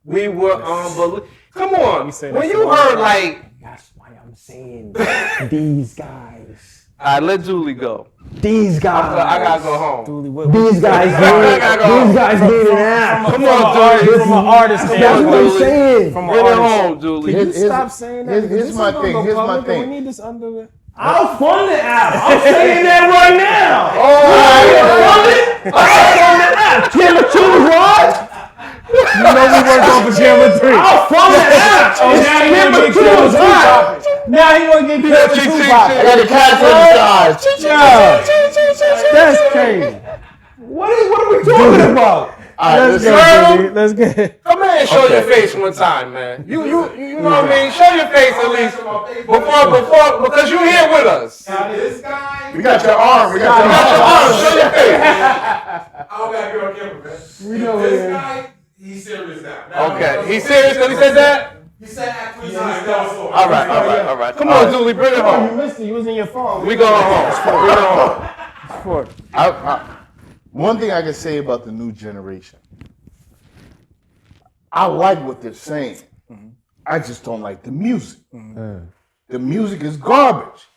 We were unbelievable. Come on. When you heard like... That's why I'm saying these guys. All right, let Dooley go. These guys. I got to go home. These guys need an app. Come on, Dooley. From an artist That's what I'm saying. From Bring it home, Dooley. Can you stop saying that? Here's my thing. Here's my thing. We need this under the... I'll fund the app. I'm saying that right now. Oh, I'll fund the app. Camera 2 what? You know we work on for camera 3. I'll fund the app. Oh, now he want to get camera 2 popping. Now he want to get camera 2 popping. I got the cat for the size. That's crazy. What are we talking about? Let's get it. come here and show your face one time, man. You know what I mean? Show your face at least before because you're here with us. Now this guy, We got your arm. We got your arm. Show your face. I don't gotta get on camera, man. We know This guy, he's serious now. Okay, he's serious because he said that? He said act 3 times. All right. Come on, Dooley, bring it You home. missed it. You was in your phone. We going home. One thing I can say about the new generation, I like what they're saying. I just don't like the music. The music is garbage.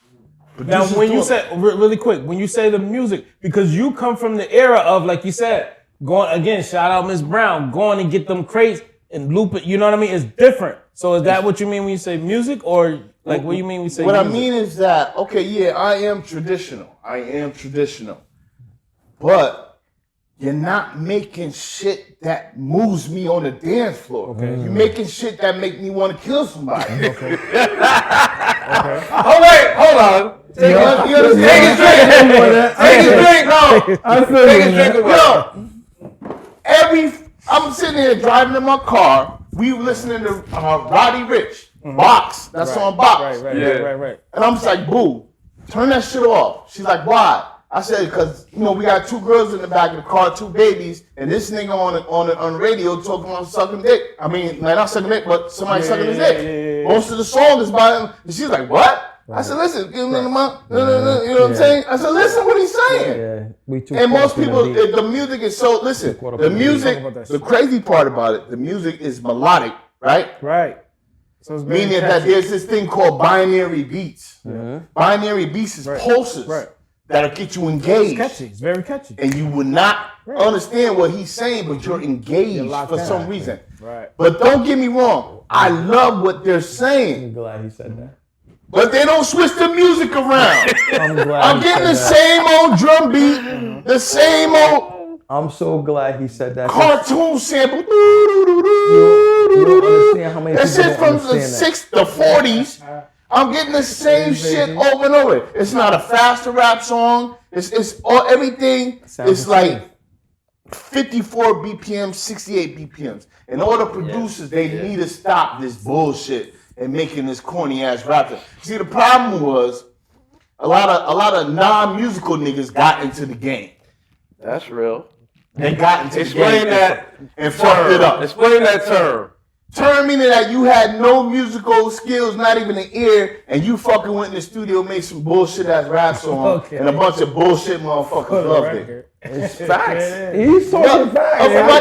Now, when you say, really quick, when you say the music, because you come from the era of, like you said, going, again, shout out Miss Brown, going and get them crates and loop it, you know what I mean? It's different. So is that what you mean when you say music, or like what do you mean when you say What music? I mean is that, okay, yeah, I am traditional. But you're not making shit that moves me on the dance floor. Okay. You're making shit that make me want to kill somebody. Okay. Oh, wait, hold on. Take his drink. No. Take his drink away. I'm sitting here driving in my car. We listening to Roddy Ricch, Box. That's on Box. Right. And I'm just like, boo, turn that shit off. She's like, why? I said, because, we got 2 girls in the back of the car, 2 babies, and this nigga on radio talking about sucking dick. I mean, like, not sucking dick, but somebody sucking his dick. Most of the song is about him. And she's like, what? I said, listen, you know what I'm saying? I said, listen what he's saying. And most people, the music is so, listen, the music, the crazy part about it, the music is melodic, right? Right. So it's Meaning that there's this thing called binary beats. Binary beats is pulses that'll get you engaged. It's catchy. It's very catchy. And you will not understand what he's saying, but you're engaged for some reason. Right. But don't get me wrong. I love what they're saying. I'm glad he said that. But they don't switch the music around. I'm glad. I'm getting the same old drum beat, the same old I'm so glad he said that. cartoon sample. You don't understand how many That people shit don't from the understand 40s. I'm getting the same shit over and over. It's not a faster rap song. It's all everything. It's like 54 BPMs, 68 BPMs. And all the producers, they need to stop this bullshit and making this corny ass rap. See, the problem was a lot of non-musical niggas got into the game. That's real. They got into the Explain game that and fucked it up. Explain that term. Term meaning that you had no musical skills, not even an ear, and you fucking went in the studio, made some bullshit ass rap song, and a bunch of bullshit motherfuckers loved it. It's facts. He's talking facts. My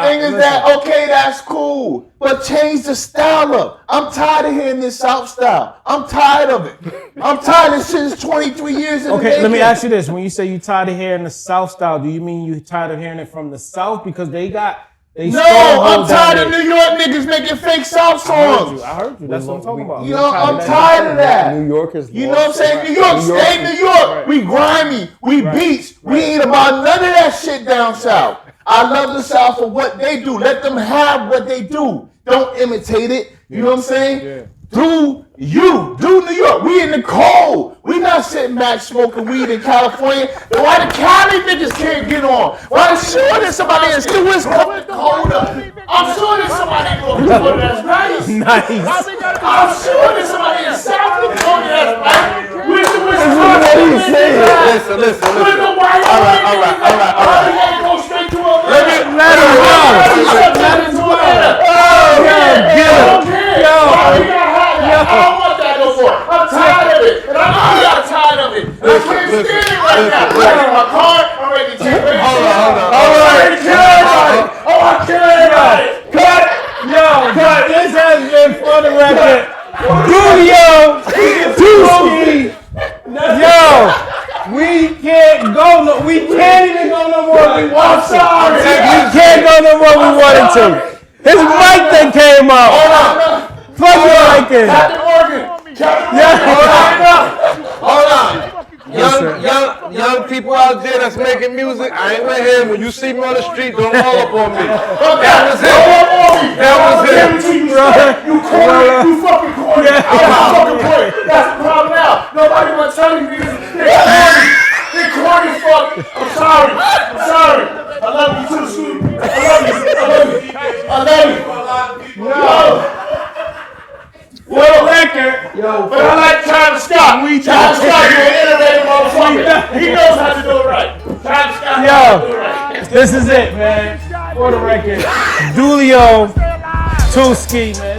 thing is that, okay, that's cool, but change the style up. I'm tired of hearing this South style. I'm tired of it. I'm tired of this shit. It's 23 years in the making. Let me ask you this. When you say you tired of hearing the South style, do you mean you tired of hearing it from the South? Because they got... No, I'm tired of New York niggas making fake South songs. I heard you. That's what I'm talking about. You know, I'm tired of that. New Yorkers. You know what I'm saying? New York, stay New York. We grimy. We beats. We ain't about none of that shit down south. I love the South for what they do. Let them have what they do. Don't imitate it. You know what I'm saying? Yeah. Do New York. We in the cold. We not sitting back smoking weed in California. Then why the Cali niggas can't get on? Why the sure there's somebody in Stewart's coming colder? I'm sure there's somebody in North Dakota that's nice. I'm sure there's somebody in South Dakota that's nice. Listen. All right. Go straight to Atlanta. Let him go. I don't want that no more. I'm tired of it. And I know y'all tired of it. And I can't stand it right now. I'm in my car. I'm ready to take it. Hold on. I kill everybody. Cut. This has been for the record. Dooley-O, Toot. We can't go no. We can't even go no more. I'm sorry. We can't go no more. We wanted to. His mic thing came up. Plug your mic in. Captain Morgan. Hold on. Young people out there that's making music, I ain't gonna hear. When you see me on the street, don't roll up on me. That was it. You corny. You fucking corny. That's the problem now. Nobody wants to tell you niggas. They're corny as fuck. I'm sorry. I love you too, Skee. I love you. What a record. But I like Travis Scott. Travis Scott, you're an innovative motherfucker. He knows how to do it right. Travis Scott knows how to do it right. This is it, man. For the record, Dooley-O, Skee, man.